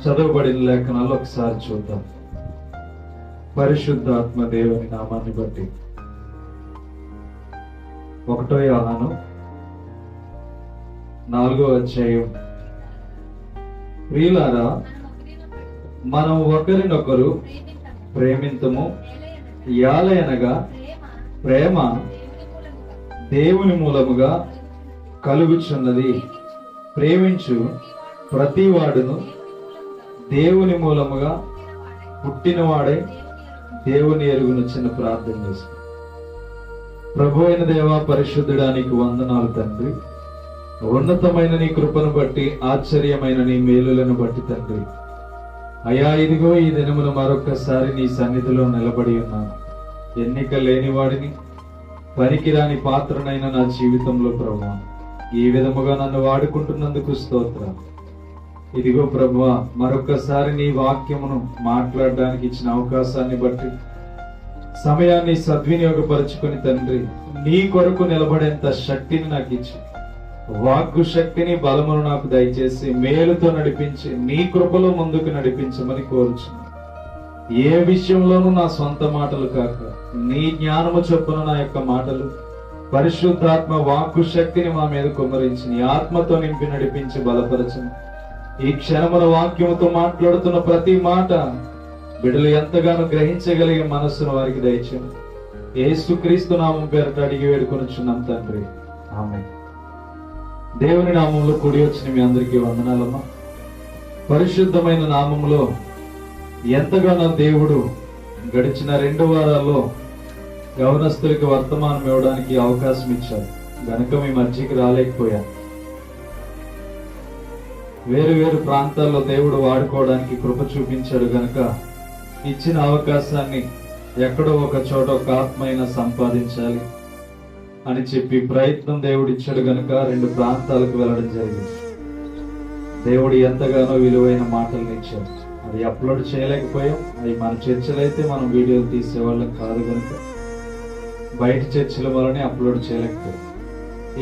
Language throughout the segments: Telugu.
చదవబడిన లేఖనాలు ఒకసారి చూద్దాం. పరిశుద్ధాత్మ దేవుని నామాన్ని బట్టి 1 యోహాను 4వ అధ్యాయం. ప్రియులారా, మనం ఒకరినొకరు ప్రేమింతుము, యాలయనగా ప్రేమ దేవుని మూలముగా కలుగుచున్నది. ప్రేమించు ప్రతివాడును దేవుని మూలముగా పుట్టినవాడే దేవుని ఎరుగును. చిన్న ప్రార్థన చేసి, ప్రభు అయిన దేవా, పరిశుద్ధుడానికి వందనాలు తండ్రి. ఉన్నతమైన నీ కృపను బట్టి, ఆశ్చర్యమైన నీ మేలులను బట్టి తండ్రి, అయా ఇదిగో ఈ దినమును మరొక్కసారి నీ సన్నిధిలో నిలబడి ఉన్నాను. ఎన్నిక లేనివాడిని, పనికిరాని పాత్రనైన నా జీవితంలో ప్రభువా, ఈ విధముగా నన్ను వాడుకుంటున్నందుకు స్తోత్రం. ఇదిగో ప్రభువా, మరొక్కసారి నీ వాక్యమును మాట్లాడడానికి ఇచ్చిన అవకాశాన్ని బట్టి, సమయాన్ని సద్వినియోగపరుచుకుని తండ్రి, నీ కొరకు నిలబడేంత శక్తిని నాకు ఇచ్చి, వాక్కు శక్తిని, బలమును నాకు దయచేసి మేలుతో నడిపించి నీ కృపలో ముందుకు నడిపించమని కోరుచున్నాను. ఏ విషయంలోనూ నా సొంత మాటలు కాక నీ జ్ఞానము చొప్పున నా యొక్క మాటలు, పరిశుద్ధాత్మ వాక్కు శక్తిని మా మీద కుమ్మరించి నీ ఆత్మతో నింపి నడిపించి బలపరచను. ఈ క్షణమున వాక్యముతో మాట్లాడుతున్న ప్రతి మాట బిడ్డలు ఎంతగానో గ్రహించగలిగే మనస్సును వారికి దయచేయండి. యేసుక్రీస్తు నామం పేరట అడిగి వేడుకొనుచున్నాం తండ్రి, ఆమేన్. దేవుని నామంలో కూడి వచ్చిన మీ అందరికీ వందనాలమ్మా. పరిశుద్ధమైన నామంలో ఎంతగానో దేవుడు గడిచిన 2 వారాల్లో యవనస్తులకి వర్తమానం ఇవ్వడానికి అవకాశం ఇచ్చారు. గనుక మీ మధ్యకి రాలేకపోయాను. వేరు వేరు ప్రాంతాల్లో దేవుడు వాడుకోవడానికి కృప చూపించాడు. గనుక ఇచ్చిన అవకాశాన్ని ఎక్కడో ఒక చోట ఒక ఆత్మైనా సంపాదించాలి అని చెప్పి ప్రయత్నం దేవుడు ఇచ్చాడు. గనుక 2 ప్రాంతాలకు వెళ్ళడం జరిగింది. దేవుడు ఎంతగానో విలువైన మాటలను ఇచ్చాడు. అది అప్లోడ్ చేయలేకపోయాం. అది మన చర్చలు అయితే మనం వీడియోలు తీసేవాళ్ళం కాదు. కనుక బయట చర్చల వల్లనే అప్లోడ్ చేయలేకపోయాం.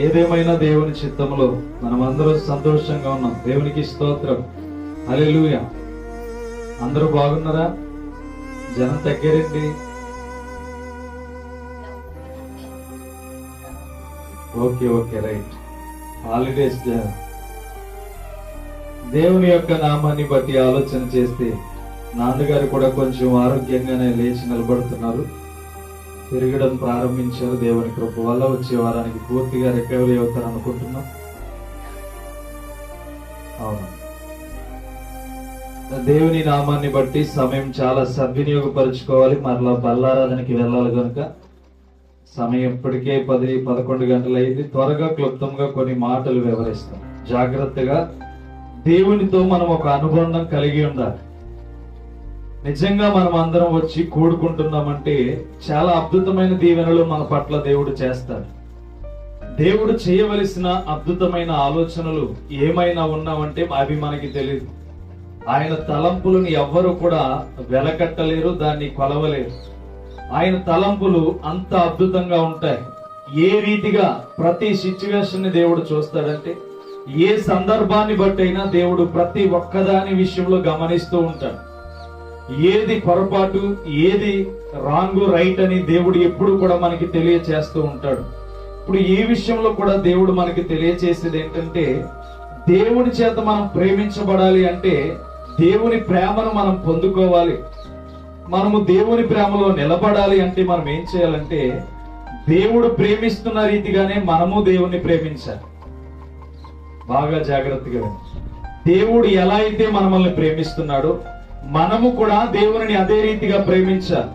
ఏదేమైనా దేవుని చిత్తంలో మనం అందరూ సంతోషంగా ఉన్నాం. దేవునికి స్తోత్రం, హల్లెలూయా. అందరూ బాగున్నారా? జనం తగ్గారండి. Okay right. హాలిడేస్. దేవుని యొక్క నామాన్ని బట్టి ఆలోచన చేస్తే నాన్నగారు కూడా కొంచెం ఆరోగ్యంగానే లేచి నిలబడుతున్నారు, తిరగడం ప్రారంభించారు. దేవుని కృప వల్ల వచ్చే వారానికి పూర్తిగా రికవరీ అవుతారు అనుకుంటున్నాం. అవును, దేవుని నామాన్ని బట్టి సమయం చాలా సద్వినియోగపరుచుకోవాలి. మరలా బల్లారాధనకి వెళ్ళాలి. కనుక సమయం ఇప్పటికే 10-11 గంటలు అయింది. త్వరగా క్లుప్తంగా కొన్ని మాటలు వివరిస్తాం. జాగ్రత్తగా దేవునితో మనం ఒక అనుబంధం కలిగి ఉండాలి. నిజంగా మనం అందరం వచ్చి కూడుకుంటున్నామంటే చాలా అద్భుతమైన దీవెనలు మన పట్ల దేవుడు చేస్తాడు. దేవుడు చేయవలసిన అద్భుతమైన ఆలోచనలు ఏమైనా ఉన్నామంటే అవి మనకి తెలియదు. ఆయన తలంపులను ఎవ్వరు కూడా వెలకట్టలేరు, దాన్ని కొలవలేరు. ఆయన తలంపులు అంత అద్భుతంగా ఉంటాయి. ఏ రీతిగా ప్రతి సిచ్యువేషన్ ని దేవుడు చూస్తాడంటే, ఏ సందర్భాన్ని బట్టి అయినా దేవుడు ప్రతి ఒక్కదాని విషయంలో గమనిస్తూ ఉంటాడు. ఏది పొరపాటు, ఏది రాంగ్ రైట్ అని దేవుడు ఎప్పుడు కూడా మనకి తెలియచేస్తూ ఉంటాడు. ఇప్పుడు ఈ విషయంలో కూడా దేవుడు మనకి తెలియచేసేది ఏంటంటే, దేవుని చేత మనం ప్రేమించబడాలి అంటే దేవుని ప్రేమను మనం పొందుకోవాలి. మనము దేవుని ప్రేమలో నిలబడాలి అంటే మనం ఏం చేయాలంటే, దేవుడు ప్రేమిస్తున్న రీతిగానే మనము దేవుణ్ణి ప్రేమించాలి. బాగా జాగ్రత్తగా, దేవుడు ఎలా అయితే మనల్ని ప్రేమిస్తున్నాడో మనము కూడా దేవుని అదే రీతిగా ప్రేమించాలి.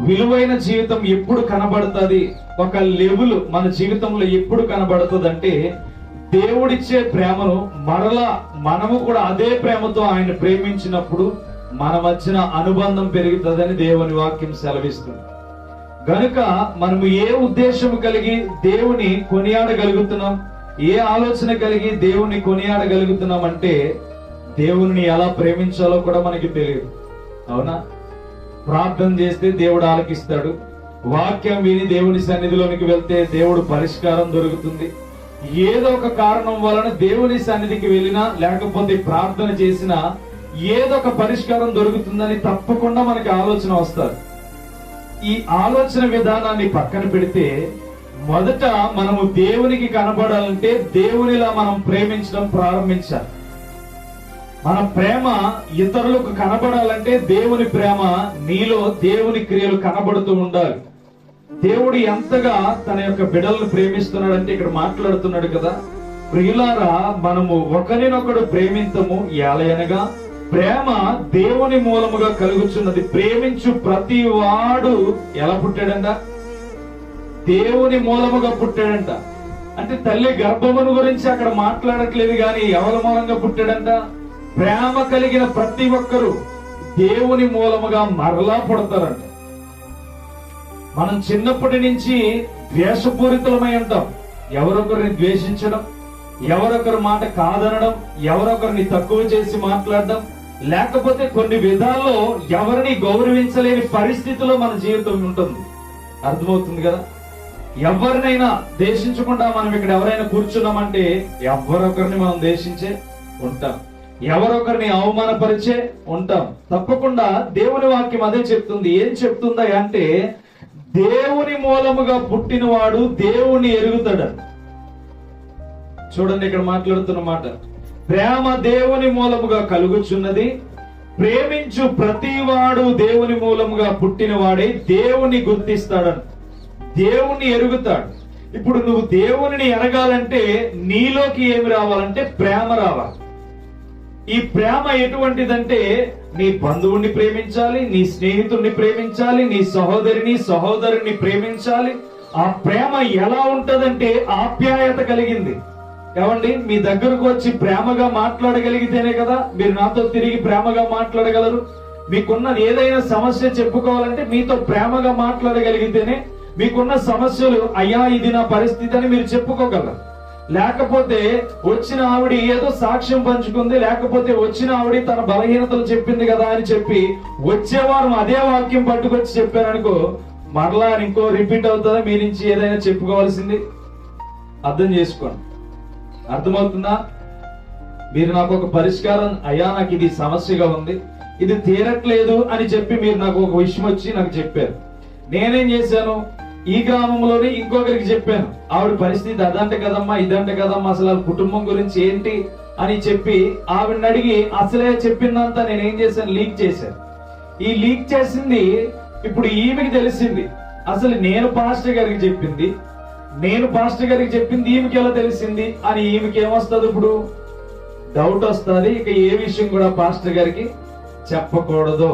విలువైన జీవితం ఎప్పుడు కనబడుతుంది, ఒక లెవెల్ మన జీవితంలో ఎప్పుడు కనబడుతుంది అంటే, దేవుడిచ్చే ప్రేమను మరలా మనము కూడా అదే ప్రేమతో ఆయన ప్రేమించినప్పుడు మన మధ్యన అనుబంధం పెరుగుతుందని దేవుని వాక్యం సెలవిస్తుంది. గనుక మనము ఏ ఉద్దేశం కలిగి దేవుని కొనియాడగలుగుతున్నాం, ఏ ఆలోచన కలిగి దేవుని కొనియాడగలుగుతున్నాం అంటే దేవుని ఎలా ప్రేమించాలో కూడా మనకి తెలియదు. అవునా? ప్రార్థన చేస్తే దేవుడు ఆలకిస్తాడు. వాక్యం విని దేవుని సన్నిధిలోనికి వెళ్తే దేవుడు పరిష్కారం దొరుకుతుంది. ఏదో ఒక కారణం వలన దేవుని సన్నిధికి వెళ్ళినా లేకపోతే ప్రార్థన చేసినా ఏదో ఒక పరిష్కారం దొరుకుతుందని తప్పకుండా మనకి ఆలోచన వస్తుంది. ఈ ఆలోచన విధానాన్ని పక్కన పెడితే మొదట మనము దేవునికి కనబడాలంటే దేవునిలా మనం ప్రేమించడం ప్రారంభించాలి. మన ప్రేమ ఇతరులకు కనబడాలంటే దేవుని ప్రేమ నీలో, దేవుని క్రియలు కనబడుతూ ఉండాలి. దేవుడు ఎంతగా తన యొక్క బిడ్డలను ప్రేమిస్తున్నాడంటే ఇక్కడ మాట్లాడుతున్నాడు కదా, ప్రియులారా మనము ఒకరినొకడు ప్రేమింతము ఎలయనగా ప్రేమ దేవుని మూలముగా కలుగుచున్నది. ప్రేమించు ప్రతి వాడు ఎలా పుట్టాడంట? దేవుని మూలముగా పుట్టాడంట. అంటే తల్లి గర్భమును గురించి అక్కడ మాట్లాడట్లేదు, గాని ఎవరి మూలంగా పుట్టాడంట? ప్రేమ కలిగిన ప్రతి ఒక్కరూ దేవుని మూలముగా మరలా పుడతారంట. మనం చిన్నప్పటి నుంచి ద్వేషపూరితులమై ఉంటాం. ఎవరొకరిని ద్వేషించడం, ఎవరొకరి మాట కాదనడం, ఎవరొకరిని తక్కువ చేసి మాట్లాడడం, లేకపోతే కొన్ని విధాల్లో ఎవరిని గౌరవించలేని పరిస్థితిలో మన జీవితం ఉంటుంది. అర్థమవుతుంది కదా? ఎవరినైనా దేశించకుండా మనం ఇక్కడ ఎవరైనా కూర్చున్నామంటే ఎవరొకరిని మనం దేశించే ఉంటాం, ఎవరొకరిని అవమానపరిచే ఉంటాం. తప్పకుండా దేవుని వాక్యం అదే చెప్తుంది. ఏం చెప్తుందా అంటే దేవుని మూలముగా పుట్టినవాడు దేవుని ఎరుగుతాడు. చూడండి ఇక్కడ మాట్లాడుతున్న మాట, ప్రేమ దేవుని మూలముగా కలుగుచున్నది. ప్రేమించు ప్రతివాడు దేవుని మూలముగా పుట్టినవాడే దేవుని గుర్తిస్తాడని, దేవుణ్ణి ఎరుగుతాడు. ఇప్పుడు నువ్వు దేవుని ఎరగాలంటే నీలోకి ఏమి రావాలంటే ప్రేమ రావాలి. ఈ ప్రేమ ఎటువంటిదంటే నీ బంధువుని ప్రేమించాలి, నీ స్నేహితుడిని ప్రేమించాలి, నీ సహోదరుని ప్రేమించాలి. ఆ ప్రేమ ఎలా ఉంటదంటే ఆప్యాయత కలిగింది. ఏమండి, మీ దగ్గరకు వచ్చి ప్రేమగా మాట్లాడగలిగితేనే కదా మీరు నాతో తిరిగి ప్రేమగా మాట్లాడగలరు. మీకున్న ఏదైనా సమస్య చెప్పుకోవాలంటే మీతో ప్రేమగా మాట్లాడగలిగితేనే మీకున్న సమస్యలు, అయ్యా ఇది నా పరిస్థితి అని మీరు చెప్పుకోగలరు. లేకపోతే వచ్చిన ఆవిడ ఏదో సాక్ష్యం పంచుకుంది, లేకపోతే వచ్చిన ఆవిడ తన బలహీనతలు చెప్పింది కదా అని చెప్పి వచ్చేవారు అదే వాక్యం పట్టుకొచ్చి చెప్పారనుకో, మరలా ఇంకో రిపీట్ అవుతుందా మీ నుంచి ఏదైనా చెప్పుకోవాల్సింది? అర్థం చేసుకోండి. అర్థమవుతుందా? మీరు నాకు ఒక పరిష్కారం, అయ్యా నాకు ఇది సమస్యగా ఉంది, ఇది తీరట్లేదు అని చెప్పి మీరు నాకు ఒక విషయం వచ్చి నాకు చెప్పారు. నేనేం చేశాను, ఈ గ్రామంలోనే ఇంకొకరికి చెప్పాను, ఆవిడ పరిస్థితి అదంటే కదమ్మా, ఇదంటే కదమ్మా, అసలు కుటుంబం గురించి ఏంటి అని చెప్పి ఆవిడని అడిగి అసలే చెప్పిందంతా నేనేం చేశాను, లీక్ చేశాను. ఈ లీక్ చేసింది ఇప్పుడు ఈమెకి తెలిసింది. అసలు నేను పాస్టర్ గారికి చెప్పింది ఈమెకి ఎలా తెలిసింది అని ఈమెకి ఏమొస్తుంది? ఇప్పుడు డౌట్ వస్తుంది. ఇక ఏ విషయం కూడా పాస్టర్ గారికి చెప్పకూడదు.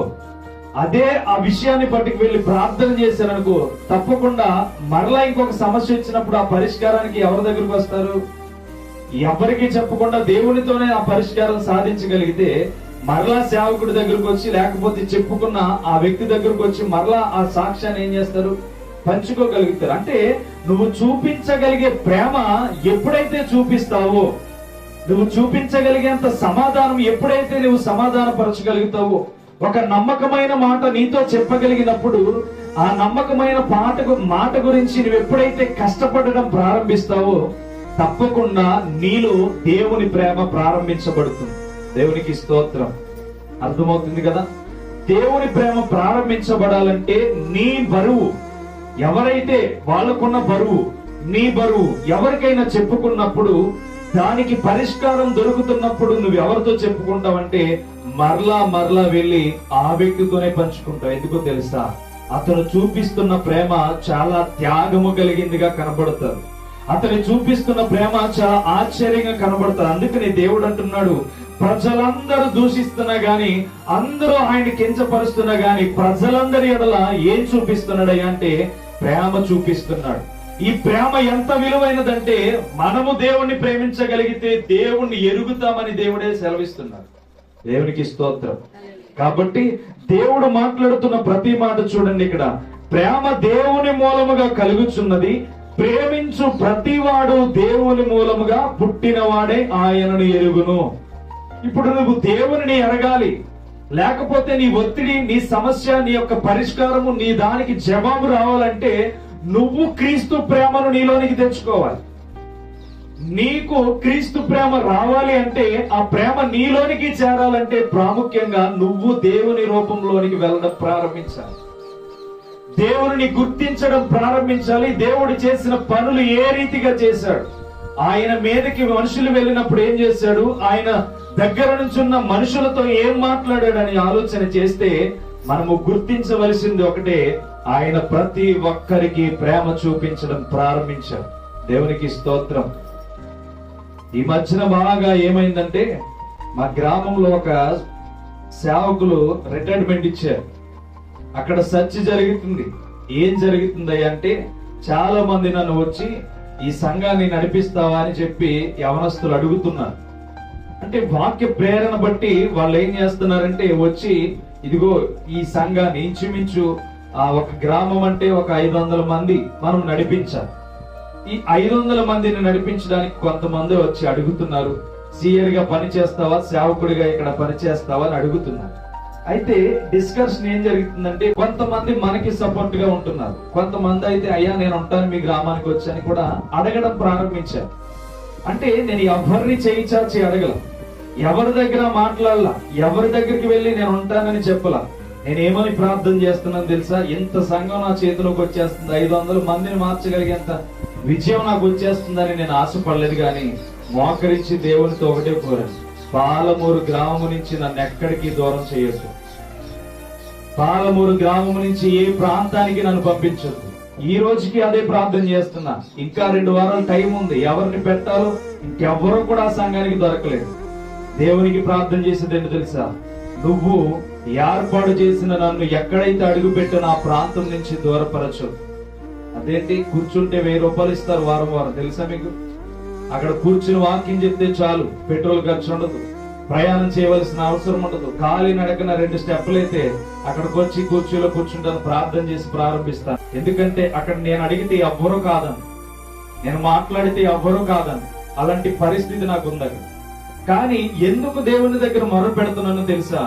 అదే ఆ విషయాన్ని పట్టుకు వెళ్ళి ప్రార్థన చేశారనుకో, తప్పకుండా మరలా ఇంకొక సమస్య వచ్చినప్పుడు ఆ పరిష్కారానికి ఎవరి దగ్గరకు వస్తారు? ఎవరికి చెప్పకుండా దేవునితోనే ఆ పరిష్కారం సాధించగలిగితే మరలా సేవకుడి దగ్గరకు వచ్చి, లేకపోతే చెప్పుకున్న ఆ వ్యక్తి దగ్గరకు వచ్చి మరలా ఆ సాక్ష్యాన్ని ఏం చేస్తారు? పంచుకోగలుగుతారు. అంటే నువ్వు చూపించగలిగే ప్రేమ ఎప్పుడైతే చూపిస్తావో, నువ్వు చూపించగలిగేంత సమాధానం ఎప్పుడైతే నువ్వు సమాధాన పరచగలుగుతావో, ఒక నమ్మకమైన మాట నీతో చెప్పగలిగినప్పుడు ఆ నమ్మకమైన మాట గురించి నువ్వు ఎప్పుడైతే కష్టపడడం ప్రారంభిస్తావో తప్పకుండా నీలో దేవుని ప్రేమ ప్రారంభించబడుతుంది. దేవునికి స్తోత్రం. అర్థమవుతుంది కదా? దేవుని ప్రేమ ప్రారంభించబడాలంటే నీ బరువు, ఎవరైతే వాళ్ళకున్న బరువు, నీ బరువు ఎవరికైనా చెప్పుకున్నప్పుడు దానికి పరిష్కారం దొరుకుతున్నప్పుడు నువ్వు ఎవరితో చెప్పుకుంటావంటే మరలా వెళ్ళి ఆ వ్యక్తితోనే పంచుకుంటావు. ఎందుకో తెలుసా? అతను చూపిస్తున్న ప్రేమ చాలా త్యాగము కలిగిందిగా కనబడుతుంది. అతను చూపిస్తున్న ప్రేమ చాలా ఆశ్చర్యంగా కనబడుతుంది. అందుకని దేవుడు అంటున్నాడు, ప్రజలందరూ దూషిస్తున్నా గాని, అందరూ ఆయన కించపరుస్తున్నా గాని ప్రజలందరి ఎడల ఏం చూపిస్తున్నాడు అంటే ప్రేమ చూపిస్తున్నాడు. ఈ ప్రేమ ఎంత విలువైనదంటే మనము దేవుణ్ణి ప్రేమించగలిగితే దేవుణ్ణి ఎరుగుతామని దేవుడే సెలవిస్తున్నాడు. దేవునికి స్తోత్రం. కాబట్టి దేవుడు మాట్లాడుతున్న ప్రతి మాట చూడండి. ఇక్కడ ప్రేమ దేవుని మూలముగా కలుగుచున్నది. ప్రేమించు ప్రతివాడు దేవుని మూలముగా పుట్టినవాడే ఆయనను ఎరుగును. ఇప్పుడు నువ్వు దేవుని ఎరగాలి, లేకపోతే నీ ఒత్తిడి, నీ సమస్య, నీ యొక్క పరిష్కారము, నీ దానికి జవాబు రావాలంటే నువ్వు క్రీస్తు ప్రేమను నీలోనికి తెచ్చుకోవాలి. నీకు క్రీస్తు ప్రేమ రావాలి అంటే, ఆ ప్రేమ నీలోనికి చేరాలంటే ప్రాముఖ్యంగా నువ్వు దేవుని రూపంలోనికి వెళ్ళడం ప్రారంభించాలి. దేవుని గుర్తించడం ప్రారంభించాలి. దేవుడు చేసిన పనులు ఏ రీతిగా చేశాడు, ఆయన మీదకి మనుషులు వెళ్ళినప్పుడు ఏం చేశాడు, ఆయన దగ్గర నుంచి ఉన్న మనుషులతో ఏం మాట్లాడాడని ఆలోచన చేస్తే మనము గుర్తించవలసింది ఒకటే, ఆయన ప్రతి ఒక్కరికి ప్రేమ చూపించడం ప్రారంభించాడు. దేవునికి స్తోత్రం. ఈ మధ్యన బాగా ఏమైందంటే, మా గ్రామంలో ఒక సేవకులు రిటైర్మెంట్ ఇచ్చారు. అక్కడ సర్చ్ జరుగుతుంది. ఏం జరుగుతుంది అంటే, చాలా మంది నన్ను వచ్చి ఈ సంఘాన్ని నడిపిస్తావా అని చెప్పి యవనస్తులు అడుగుతున్నారు. అంటే వాక్య ప్రేరణ బట్టి వాళ్ళు ఏం చేస్తున్నారంటే, వచ్చి ఇదిగో ఈ సంఘాన్ని ఇంచుమించు ఒక గ్రామం అంటే ఒక 500 మంది మనం నడిపించాలి. ఈ 500 మందిని నడిపించడానికి కొంతమంది వచ్చి అడుగుతున్నారు, సీఎర్ గా పని చేస్తావా, సేవకుడిగా ఇక్కడ పని చేస్తావా అని అడుగుతున్నారు. అయితే డిస్కషన్ ఏం జరుగుతుందంటే, కొంతమంది మనకి సపోర్ట్ గా ఉంటున్నారు, కొంతమంది అయితే అయ్యా నేను ఉంటాను మీ గ్రామానికి వచ్చని కూడా అడగడం ప్రారంభించారు. అంటే నేను ఎవరిని చేయి చాచి అడగల, ఎవరి దగ్గర మాట్లాడాల, ఎవరి దగ్గరికి వెళ్ళి నేను ఉంటానని చెప్పలా. నేనేమని ప్రార్థన చేస్తున్నాను తెలుసా, ఇంత సంఘం నా చేతిలోకి వచ్చేస్తుంది, 500 మందిని మార్చగలిగేంత విజయం నాకు వచ్చేస్తుందని నేను ఆశపడలేదు. కానీ మోకరించి దేవునితో ఒకటే కోరాను, పాలమూరు గ్రామం నుంచి నన్ను ఎక్కడికి దూరం చేయొద్దు, పాలమూరు గ్రామం నుంచి ఏ ప్రాంతానికి నన్ను పంపించొద్దు. ఈ రోజుకి అదే ప్రార్థన చేస్తున్నా. ఇంకా 2 వారాలు టైం ఉంది, ఎవరిని పెట్టాలో ఇంకెవ్వరూ కూడా ఆ సంఘానికి దొరకలేదు. దేవునికి ప్రార్థన చేసేది ఏంటో తెలుసా, నువ్వు ఏర్పాటు చేసిన నన్ను ఎక్కడైతే అడుగు పెట్టిన ఆ ప్రాంతం నుంచి దూరపరచు. అదేంటి, కూర్చుంటే 1000 రూపాయలు ఇస్తారు వారం వారం, తెలుసా మీకు? అక్కడ కూర్చుని వాక్యం చెప్తే చాలు, పెట్రోల్ ఖర్చు ఉండదు, ప్రయాణం చేయవలసిన అవసరం ఉండదు. ఖాళీ నడకన 2 స్టెప్పులు అయితే అక్కడికి వచ్చి కూర్చోలో కూర్చుంటాను, ప్రార్థన చేసి ప్రారంభిస్తాను. ఎందుకంటే అక్కడ నేను అడిగితే ఎవ్వరూ కాదని, నేను మాట్లాడితే ఎవ్వరూ కాదని, అలాంటి పరిస్థితి నాకు ఉంది అక్కడ. కానీ ఎందుకు దేవుని దగ్గర మొర పెడుతున్నానో తెలుసా,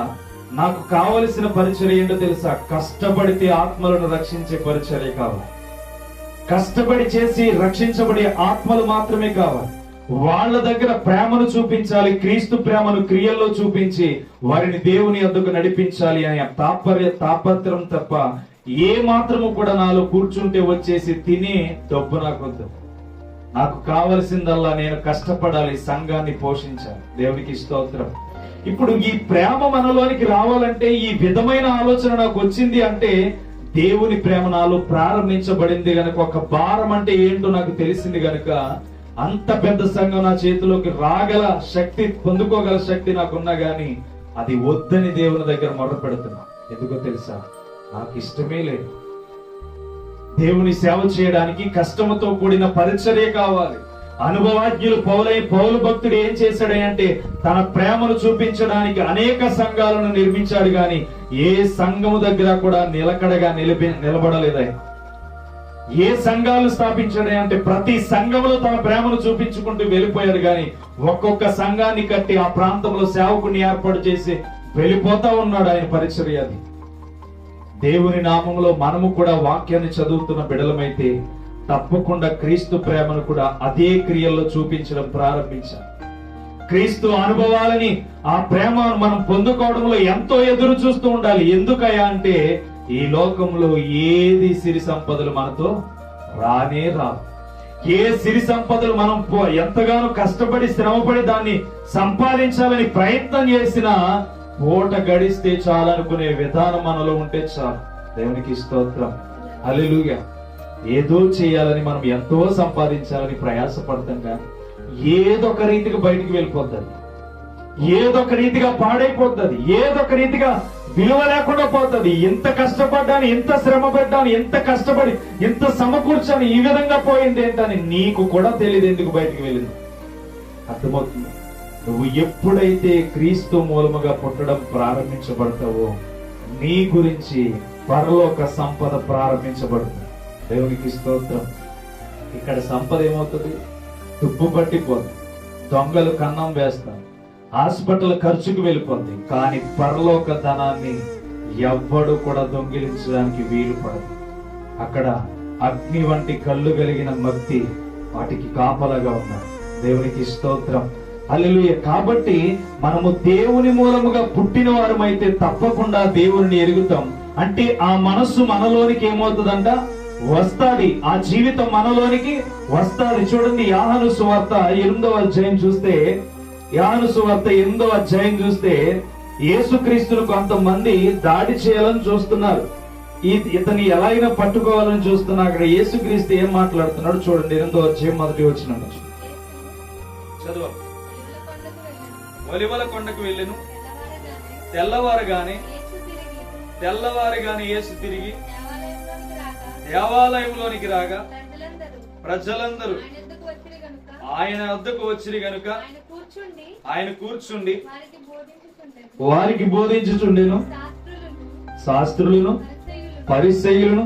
నాకు కావలసిన పరిచర్య ఏంటో తెలుసా, కష్టపడితే ఆత్మలను రక్షించే పరిచర్య కావాలి. కష్టపడి చేసి రక్షించబడే ఆత్మలు మాత్రమే కావాలి. వాళ్ళ దగ్గర ప్రేమను చూపించాలి, క్రీస్తు ప్రేమను క్రియల్లో చూపించి వారిని దేవుని యొద్దకు నడిపించాలి అనే తాపత్రం తప్ప ఏ మాత్రము కూడా నాలో కూర్చుంటే వచ్చేసి తినే డబ్బు నాకొద్దు. నాకు కావలసిందల్లా నేను కష్టపడాలి, సంఘాన్ని పోషించాలి. దేవునికి స్తోత్రం. ఇప్పుడు ఈ ప్రేమ మనలోనికి రావాలంటే, ఈ విధమైన ఆలోచన నాకు వచ్చింది అంటే, దేవుని ప్రేమ నాలో ప్రారంభించబడింది గనుక, ఒక భారం అంటే ఏంటో నాకు తెలిసింది గనుక, అంత పెద్ద సంఘం నా చేతిలోకి రాగల శక్తి, పొందుకోగల శక్తి నాకున్నా గాని అది వద్దని దేవుని దగ్గర మొదలు పెడుతున్నా. ఎందుకో తెలుసా, నాకు ఇష్టమే లేదు. దేవుని సేవ చేయడానికి కష్టముతో కూడిన పరిచర్య కావాలి. అనుభవాజ్ఞులు పౌలు భక్తుడు ఏం చేశాడంటే, తన ప్రేమను చూపించడానికి అనేక సంఘాలను నిర్మించాడు గాని ఏ సంఘము దగ్గర కూడా నిలకడగా నిలబడలేదు. ఏ సంఘాలు స్థాపించాడంటే ప్రతి సంఘంలో తన ప్రేమను చూపించుకుంటూ వెళ్ళిపోయాడు గాని ఒక్కొక్క సంఘాన్ని కట్టి ఆ ప్రాంతంలో సేవకుని ఏర్పాటు చేసి వెళ్ళిపోతా ఉన్నాడు ఆయన పరిచర్య. అది దేవుని నామంలో మనము కూడా వాక్యాన్ని చదువుతున్న బిడలమైతే తప్పకుండా క్రీస్తు ప్రేమను కూడా అదే క్రియల్లో చూపించడం ప్రారంభించాలి. క్రీస్తు అనుభవాలని, ఆ ప్రేమను మనం పొందుకోవడంలో ఎంతో ఎదురు చూస్తూ ఉండాలి. ఎందుకయ్యా అంటే, ఈ లోకంలో ఏది సిరి సంపదలు మనతో రానే రావు. ఏ సిరి సంపదలు మనం ఎంతగానో కష్టపడి శ్రమపడి దాన్ని సంపాదించాలని ప్రయత్నం చేసినా పూట గడిస్తే చాలనుకునే విధానం మనలో ఉంటే చాలు. దేవునికి స్తోత్రం, హల్లెలూయా. ఏదో చేయాలని మనం ఎంతో సంపాదించాలని ప్రయాసపడతాం కానీ ఏదొక రీతిగా బయటికి వెళ్ళిపోతుంది, ఏదొక రీతిగా పాడైపోతుంది, ఏదొక రీతిగా విలువ లేకుండా పోతుంది. ఎంత కష్టపడ్డాను, ఎంత శ్రమ పడ్డాను, ఎంత కష్టపడి ఎంత సమకూర్చాను, ఈ విధంగా పోయింది ఏంటని నీకు కూడా తెలియదు ఎందుకు బయటికి వెళ్ళింది. అర్థమవుతుంది. నువ్వు ఎప్పుడైతే క్రీస్తు మూలముగా పుట్టడం ప్రారంభించబడతావో నీ గురించి పరలోక సంపద ప్రారంభించబడుతుంది. దేవునికి స్తోత్రం. ఇక్కడ సంపద ఏమవుతుంది? తుప్పు పట్టిపోతుంది, దొంగలు కన్నం వేస్తారు, హాస్పిటల్ ఖర్చుకు వెళ్ళిపోతుంది. కానీ పరలోక ధనాన్ని ఎవ్వడు కూడా దొంగిలించడానికి వీలు పడదు. అక్కడ అగ్ని వంటి కళ్ళు కలిగిన మక్తి వాటికి కాపలాగా ఉన్నారు. దేవునికి స్తోత్రం. హల్లెలూయా. కాబట్టి మనము దేవుని మూలముగా పుట్టిన వారమైతే తప్పకుండా దేవుని ఎరుగుతాం. అంటే ఆ మనస్సు మనలోనికి ఏమవుతుందంట, వస్తాది. ఆ జీవితం మనలోనికి వస్తాది. చూడండి, యోహాను సువార్త 8వ అధ్యాయం చూస్తే, యోహాను సువార్త 8వ అధ్యాయం చూస్తే యేసుక్రీస్తును కొంతమంది దాడి చేయాలని చూస్తున్నారు. ఇతని ఎలా అయినా పట్టుకోవాలని చూస్తున్నా. అక్కడ యేసుక్రీస్తు ఏం మాట్లాడుతున్నాడు చూడండి. 8వ అధ్యాయం 1వ వచనం చదువు. ఒలివల కొండకు వెళ్ళెను. తెల్లవారుగానే యేసు తిరిగి దేవాలయంలోనికి రాగా ప్రజలందరూ ఆయన వద్దకు వచ్చిరి గనుక ఆయన కూర్చుండి వారికి బోధించుచుండెను. శాస్త్రులను పరిసయ్యులను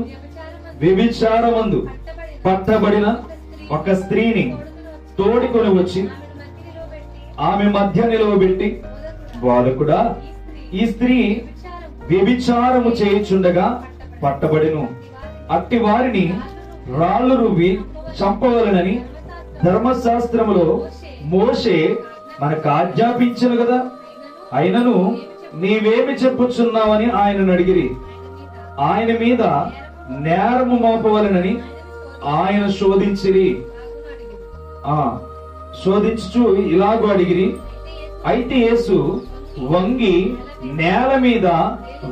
వ్యభిచారమందు పట్టబడిన ఒక స్త్రీని తోడుకొని వచ్చి ఆమె మధ్య నిలవబెట్టి, బాలకుడా, ఈ స్త్రీ వ్యభిచారము చేయుచుండగా పట్టబడిను. అట్టి వారిని రాళ్లు రువ్వి చంపవలనని ధర్మశాస్త్రములో మోషే మనకు ఆజ్ఞాపించను కదా, అయినను నీవేమి చెప్పుచున్నావని ఆయనను అడిగిరి. ఆయన మీద నేరము మోపవలనని ఆయన శోధించిరి. శోధించుచు ఇలాగూ అడిగిరి. అయితే యేసు వంగి నేల మీద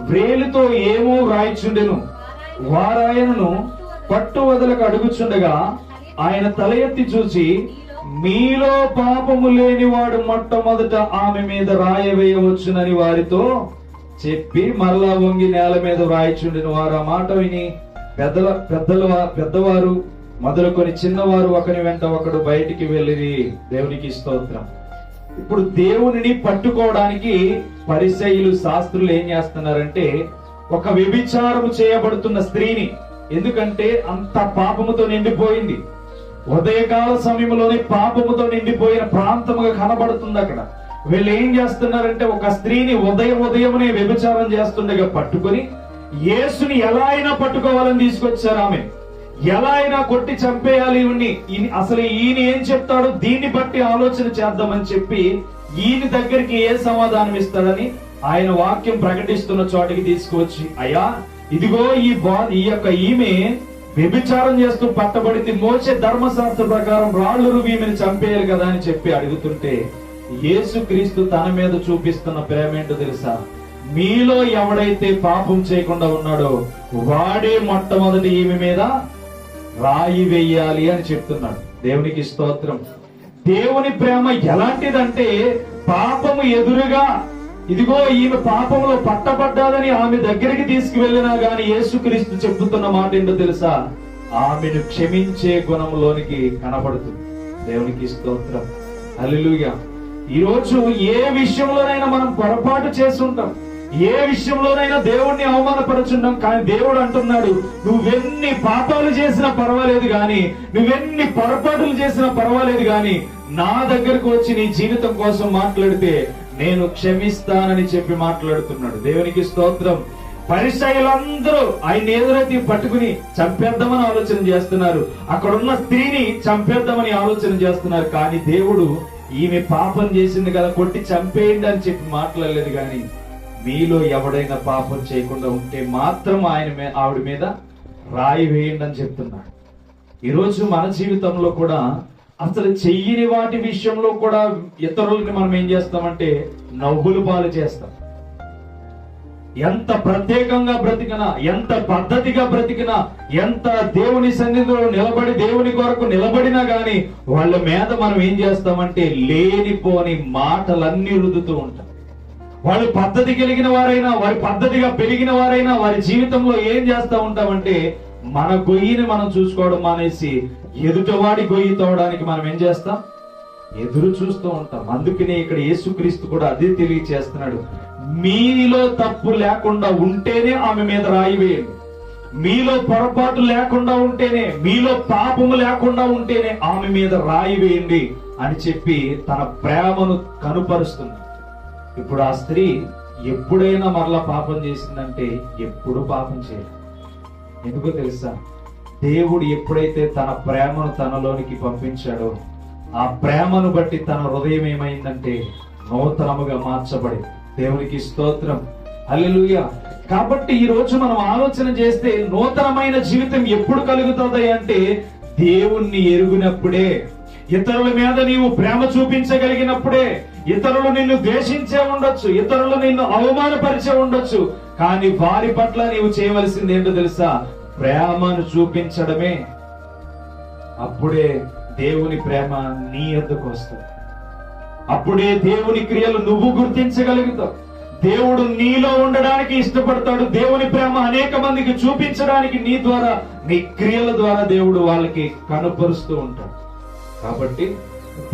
వ్రేలుతో ఏమో రాయిచుండెను. వారాయనను పట్టు వదలకు అడుగుచుండగా ఆయన తల ఎత్తి చూచి, మీలో పాపము లేనివాడు మొట్టమొదట ఆమె మీద రాయవేయవచ్చునని వారితో మరలా వంగి నేల మీద రాయిచుండెను. వారు ఆ మాట విని పెద్దవారు మొదలుకొని చిన్నవారు ఒకని వెంట ఒకడు బయటికి వెళ్ళిరి. దేవునికి స్తోత్రం. ఇప్పుడు దేవునిని పట్టుకోవడానికి పరిసయ్యులు శాస్త్రులు ఏం చేస్తున్నారంటే, ఒక వ్యభిచారము చేయబడుతున్న స్త్రీని, ఎందుకంటే అంత పాపముతో నిండిపోయింది, ఉదయకాల సమయంలోనే పాపముతో నిండిపోయిన ప్రాంతముగా కనబడుతుంది అక్కడ. వీళ్ళు ఏం చేస్తున్నారంటే, ఒక స్త్రీని ఉదయమునే వ్యభిచారం చేస్తుండగా పట్టుకొని యేసుని ఎలా అయినా పట్టుకోవాలని తీసుకొచ్చారు. ఆమె ఎలా అయినా కొట్టి చంపేయాలి అసలు ఈయన ఏం చెప్తాడో దీన్ని బట్టి ఆలోచన చేద్దామని చెప్పి ఈయన దగ్గరికి ఏ సమాధానం ఇస్తాడని ఆయన వాక్యం ప్రకటిస్తున్న చోటికి తీసుకువచ్చి, అయ్యా ఇదిగో ఈమె వ్యభిచారం చేస్తూ పట్టబడింది, మోసే ధర్మశాస్త్ర ప్రకారం రాళ్లు రువ్వి ఈమెను చంపేయాలి కదా అని చెప్పి అడుగుతుంటే, యేసుక్రీస్తు తన మీద చూపిస్తున్న ప్రేమ ఏంటో తెలుసా? మీలో ఎవడైతే పాపం చేయకుండా ఉన్నాడో వాడే మొట్టమొదటి ఈమె మీద రాయి వేయాలి అని చెప్తున్నాడు. దేవునికి స్తోత్రం. దేవుని ప్రేమ ఎలాంటిదంటే, పాపము ఎదురుగా ఇదిగో ఈమె పాపంలో పట్టబడ్డాదని ఆమె దగ్గరికి తీసుకువెళ్ళినా గాని యేసుక్రీస్తు చెప్పుతున్న మాట ఏంటో తెలుసా? ఆమెను క్షమించే గుణంలోనికి కనబడుతుంది. దేవునికి స్తోత్రం. హల్లెలూయా. ఈ రోజు ఏ విషయంలోనైనా మనం పొరపాటు చేసి ఉంటాం, ఏ విషయంలోనైనా దేవుణ్ణి అవమానపరుచుంటాం. కానీ దేవుడు అంటున్నాడు, నువ్వెన్ని పాపాలు చేసినా పర్వాలేదు గాని, నువ్వెన్ని పొరపాటులు చేసినా పర్వాలేదు గాని, నా దగ్గరకు వచ్చి నీ జీవితం కోసం మాట్లాడితే నేను క్షమిస్తానని చెప్పి మాట్లాడుతున్నాడు. దేవునికి స్తోత్రం. పరిసయ్యులందరూ ఆయన ఎదురైతే పట్టుకుని చంపేద్దామని ఆలోచన చేస్తున్నారు, అక్కడున్న స్త్రీని చంపేద్దామని ఆలోచన చేస్తున్నారు. కానీ దేవుడు ఈమె పాపం చేసింది కదా, కొట్టి చంపేయండి అని చెప్పి మాట్లాడలేదు. గాని మీలో ఎవడైనా పాపం చేయకుండా ఉంటే మాత్రం ఆవిడ మీద రాయి వేయండి అని చెప్తున్నాడు. ఈరోజు మన జీవితంలో కూడా అసలు చెయ్యని వాటి విషయంలో కూడా ఇతరులని మనం ఏం చేస్తామంటే నవ్వులు పాలు చేస్తాం. ఎంత ప్రత్యేకంగా బ్రతికినా, ఎంత పద్ధతిగా బ్రతికినా, ఎంత దేవుని సన్నిధిలో నిలబడి దేవుని కొరకు నిలబడినా గాని వాళ్ళ మీద మనం ఏం చేస్తామంటే లేనిపోని మాటలన్నీ రుదుతూ ఉంటాం. వాళ్ళు పద్ధతి కలిగిన వారైనా, వారి పద్ధతిగా పెరిగిన వారైనా వారి జీవితంలో ఏం చేస్తా ఉంటామంటే మన గొయ్యిని మనం చూసుకోవడం మానేసి ఎదుటవాడి గొయ్యి తోవడానికి మనం ఏం చేస్తాం? ఎదురు చూస్తూ ఉంటాం. అందుకనే ఇక్కడ యేసుక్రీస్తు కూడా అదే తెలియచేస్తున్నాడు. మీలో తప్పు లేకుండా ఉంటేనే ఆమె మీద రాయి వేయండి, మీలో పొరపాటు లేకుండా ఉంటేనే, మీలో పాపము లేకుండా ఉంటేనే ఆమె మీద రాయి వేయండి అని చెప్పి తన ప్రేమను కనుపరుస్తుంది. ఇప్పుడు ఆ స్త్రీ ఎప్పుడైనా మరలా పాపం చేసిందంటే ఎప్పుడు పాపం చేయలేదు. ఎందుకో తెలుసా? దేవుడు ఎప్పుడైతే తన ప్రేమను తనలోనికి పంపించాడో ఆ ప్రేమను బట్టి తన హృదయం ఏమైందంటే నూతనముగా మార్చబడి. దేవునికి స్తోత్రం, హల్లెలూయా. కాబట్టి ఈ రోజు మనం ఆలోచన చేస్తే నూతనమైన జీవితం ఎప్పుడు కలుగుతుంది అంటే దేవుణ్ణి ఎరుగునప్పుడే. ఇతరుల మీద నీవు ప్రేమ చూపించగలిగినప్పుడే. ఇతరులు నిన్ను ద్వేషించే ఉండొచ్చు, ఇతరులు నిన్ను అవమానపరిచే ఉండొచ్చు, కానీ వారి పట్ల నీవు చేయవలసింది ఏంటో తెలుసా? ప్రేమను చూపించడమే. అప్పుడే దేవుని ప్రేమ నీ యొద్దకు వస్తుంది. అప్పుడే దేవుని క్రియలు నువ్వు గుర్తించగలుగుతావు. దేవుడు నీలో ఉండడానికి ఇష్టపడతాడు. దేవుని ప్రేమ అనేక మందికి చూపించడానికి నీ ద్వారా, నీ క్రియల ద్వారా దేవుడు వాళ్ళకి కనుపరుస్తూ ఉంటాడు. కాబట్టి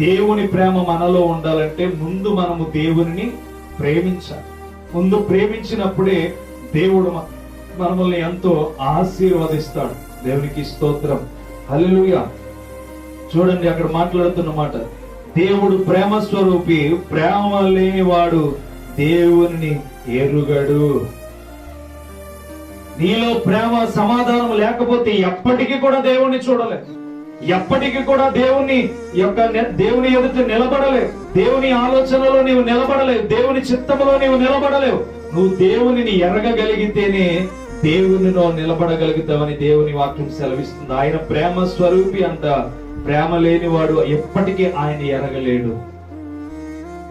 దేవుని ప్రేమ మనలో ఉండాలంటే ముందు మనము దేవుని ప్రేమించాలి. ముందు ప్రేమించినప్పుడే దేవుడు మనల్ని ఎంతో ఆశీర్వదిస్తాడు. దేవునికి స్తోత్రం, హల్లెలూయా. చూడండి అక్కడ మాట్లాడుతున్న మాట, దేవుడు ప్రేమ స్వరూపి, ప్రేమ లేనివాడు దేవుని ఎరుగడు. నీలో ప్రేమ సమాధానం లేకపోతే ఎప్పటికీ కూడా దేవుణ్ణి చూడలేదు, ఎప్పటికీ కూడా దేవుని ఎదుట నిలబడలేవు. దేవుని ఆలోచనలో నీవు నిలబడలేవు, దేవుని చిత్తములో నీవు నిలబడలేవు. నువ్వు దేవునిని ఎరగగలిగితేనే దేవునిలో నిలబడగలుగుతావని దేవుని వాక్యం సెలవిస్తుంది. ఆయన ప్రేమ స్వరూపి అంట. ప్రేమ లేనివాడు ఎప్పటికీ ఆయన ఎరగలేడు.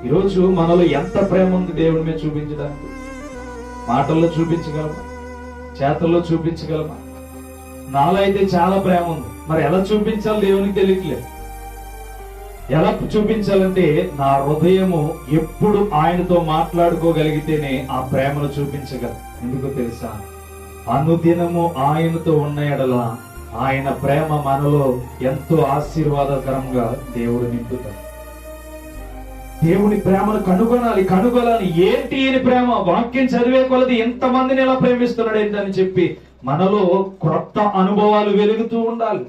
ఈరోజు మనలో ఎంత ప్రేమ ఉంది దేవుని మీద చూపించడానికి? మాటల్లో చూపించగలమా? చేతల్లో చూపించగలమా? నాలో అయితే చాలా ప్రేమ ఉంది, మరి ఎలా చూపించాలి దేవునికి తెలియట్లేదు. ఎలా చూపించాలంటే నా హృదయము ఎప్పుడు ఆయనతో మాట్లాడుకోగలిగితేనే ఆ ప్రేమను చూపించగలను. ఎందుకో తెలుసా? అనుదినము ఆయనతో ఉన్న ఎడల ఆయన ప్రేమ మనలో ఎంతో ఆశీర్వాదకరంగా దేవుడు నింపుతాడు. దేవుని ప్రేమను కనుగొనాలి. ఏంటి ఈయన ప్రేమ? వాక్యం చదివే కొలది ఎంతమందిని ఎలా ప్రేమిస్తున్నాడు ఏంటని చెప్పి మనలో క్రొత్త అనుభవాలు వెలుగుతూ ఉండాలి.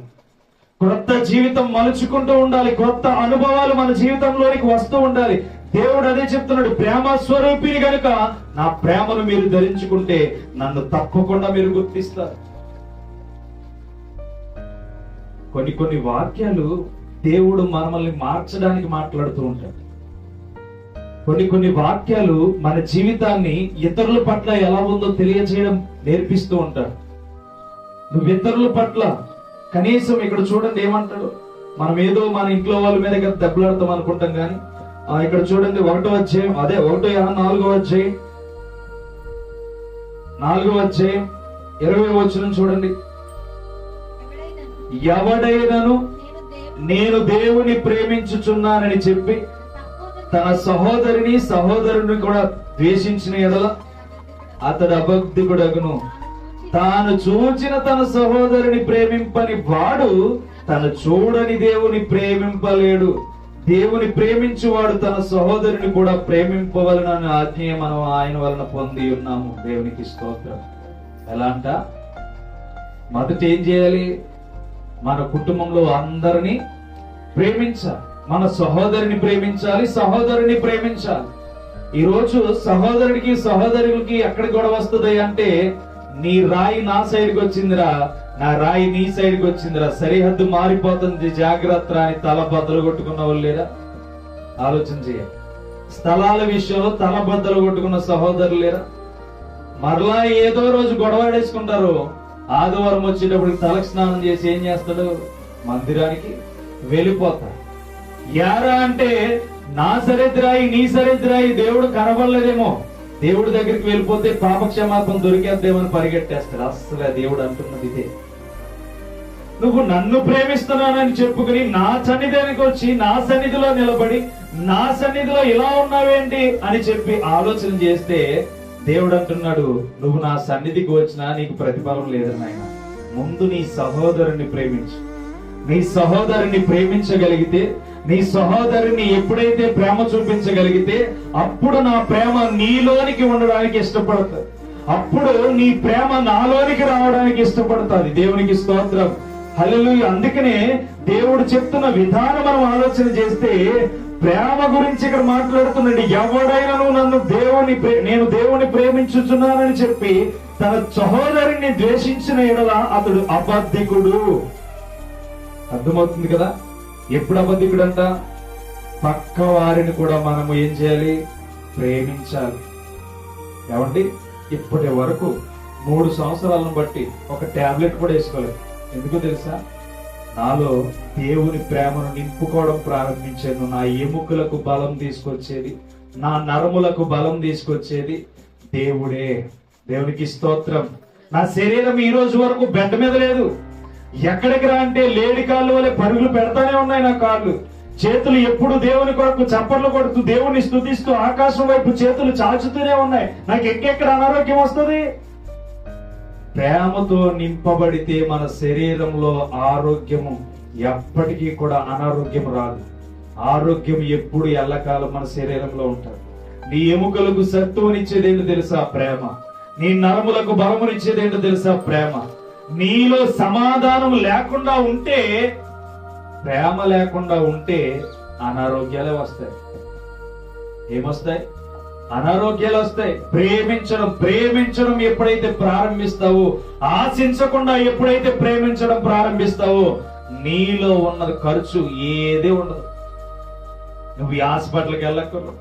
క్రొత్త జీవితం మలుచుకుంటూ ఉండాలి. క్రొత్త అనుభవాలు మన జీవితంలోనికి వస్తూ ఉండాలి. దేవుడు అదే చెప్తున్నాడు, ప్రేమ స్వరూపిని గనుక నా ప్రేమను మీరు ధరించుకుంటే నన్ను తప్పకుండా మీరు గుర్తిస్తారు. కొన్ని వాక్యాలు దేవుడు మనల్ని మార్చడానికి మాట్లాడుతూ ఉంటాడు. కొన్ని వాక్యాలు మన జీవితాన్ని ఇతరుల పట్ల ఎలా ఉందో తెలియజేయడం నేర్పిస్తూ ఉంటాడు. నువ్వు ఇతరుల పట్ల కనీసం ఇక్కడ చూడండి ఏమంటాడు, మనం ఏదో మన ఇంట్లో వాళ్ళ మీద దెబ్బలాడతాం అనుకుంటాం, కానీ ఇక్కడ చూడండి 1వ అధ్యాయం, అదే 1 యోహాను 4వ అధ్యాయం 20వ వచనం చూడండి. ఎవడైనను నేను దేవుని ప్రేమించుచున్నానని చెప్పి తన సహోదరుని కూడా ద్వేషించిన ఎడల అతడు అబద్ధికుడగును. తాను చూచిన తన సహోదరుని ప్రేమింపని వాడు తను చూడని దేవుని ప్రేమింపలేడు. దేవుని ప్రేమించువాడు తన సహోదరుని కూడా ప్రేమింపవలనని ఆజ్ఞ మనం ఆయన వలన పొంది ఉన్నాము. దేవునికి స్తోత్రం. ఎలా అంట? మొదట ఏం చేయాలి? మన కుటుంబంలో అందరినీ ప్రేమించాలి. మన సహోదరుని ప్రేమించాలి, సహోదరుని ప్రేమించాలి. ఈరోజు సహోదరుడికి ఎక్కడ గొడవ వస్తుంది అంటే, నీ రాయి నా సైడ్కి వచ్చిందిరా, నా రాయి నీ సైడ్కి వచ్చిందిరా, సరిహద్దు మారిపోతుంది, జాగ్రత్త అని తల బద్దలు కొట్టుకున్న వాళ్ళు లేరా? ఆలోచన చేయాలి. స్థలాల విషయంలో తల బద్దలు కొట్టుకున్న సహోదరులు లేరా? మరలా ఏదో రోజు గొడవడేసుకుంటారు. ఆదివారం వచ్చేటప్పుడు తలకు స్నానం చేసి ఏం చేస్తాడు? మందిరానికి వెళ్ళిపోతాడు. యారా అంటే నా సరిద్రాయి నీ సరిద్రాయి దేవుడు కనబడలేదేమో, దేవుడి దగ్గరికి వెళ్ళిపోతే పాపక్షమాపణ దొరికేద్దేమని పరిగెట్టేస్తాడు. అసలు దేవుడు అంటున్నది ఇదే. నువ్వు నన్ను ప్రేమిస్తున్నానని చెప్పుకుని నా సన్నిధానికి వచ్చి నా సన్నిధిలో నిలబడి నా సన్నిధిలో ఇలా ఉన్నావేంటి అని చెప్పి ఆలోచన చేస్తే దేవుడు అంటున్నాడు, నువ్వు నా సన్నిధికి వచ్చినా నీకు ప్రతిఫలం లేదు నాయన. ముందు నీ సహోదరుని ప్రేమించు. నీ సహోదరుని ప్రేమించగలిగితే, నీ సహోదరుని ఎప్పుడైతే ప్రేమ చూపించగలిగితే అప్పుడు నా ప్రేమ నీలోనికి ఉండడానికి ఇష్టపడుతుంది. అప్పుడు నీ ప్రేమ నాలోనికి రావడానికి ఇష్టపడుతుంది. దేవునికి స్తోత్రం, హల్లెలూయా. అందుకనే దేవుడు చెప్తున్న విధానం మనం ఆలోచన చేస్తే ప్రేమ గురించి ఇక్కడ మాట్లాడుతున్నాడు. ఎవడైనా నేను దేవుని ప్రేమించుచున్నానని చెప్పి తన సహోదరుని ద్వేషించిన ఎడల అతడు అబద్ధికుడు. అర్థమవుతుంది కదా? ఎప్పుడు అబద్ధికుడంట? పక్క వారిని కూడా మనము ఏం చేయాలి? ప్రేమించాలి. ఏమండి, ఇప్పటి వరకు 3 సంవత్సరాలను బట్టి ఒక టాబ్లెట్ కూడా వేసుకోలేదు. ఎందుకు తెలుసా? నాలో దేవుని ప్రేమను నింపుకోవడం ప్రారంభించాను. నా ఎముకలకు బలం తీసుకొచ్చేది, నా నరములకు బలం తీసుకొచ్చేది దేవుడే. దేవునికి స్తోత్రం. నా శరీరం ఈ రోజు వరకు బెడ్ మీద లేదు. ఎక్కడికి రా అంటే లేడి కాళ్ళు వలె పరుగులు పెడతానే ఉన్నాయి నా కాళ్ళు. చేతులు ఎప్పుడు దేవుని కొరకు చప్పట్లు కొడుతూ దేవుని స్తుతిస్తూ ఆకాశం వైపు చేతులు చాచుతూనే ఉన్నాయి. నాకు ఎక్కెక్కడ అనారోగ్యం వస్తుంది? ప్రేమతో నింపబడితే మన శరీరంలో ఆరోగ్యము ఎప్పటికీ కూడా అనారోగ్యం రాదు. ఆరోగ్యం ఎప్పుడు ఎల్లకాలం మన శరీరంలో ఉంటుంది. నీ ఎముకలకు సత్తువనిచ్చేదేంటో తెలుసా? ప్రేమ. నీ నరములకు బలమునిచ్చేదేంటో తెలుసా? ప్రేమ. నీలో సమాధానం లేకుండా ఉంటే, ప్రేమ లేకుండా ఉంటే అనారోగ్యాలే వస్తాయి. ఏమొస్తాయి? అనారోగ్యాలు వస్తాయి. ప్రేమించడం ఎప్పుడైతే ప్రారంభిస్తావో, ఆశించకుండా ఎప్పుడైతే ప్రేమించడం ప్రారంభిస్తావో, నీలో ఉన్నది ఖర్చు ఏదే ఉండదు. నువ్వు ఈ హాస్పిటల్కి వెళ్ళక్కర్లేదు.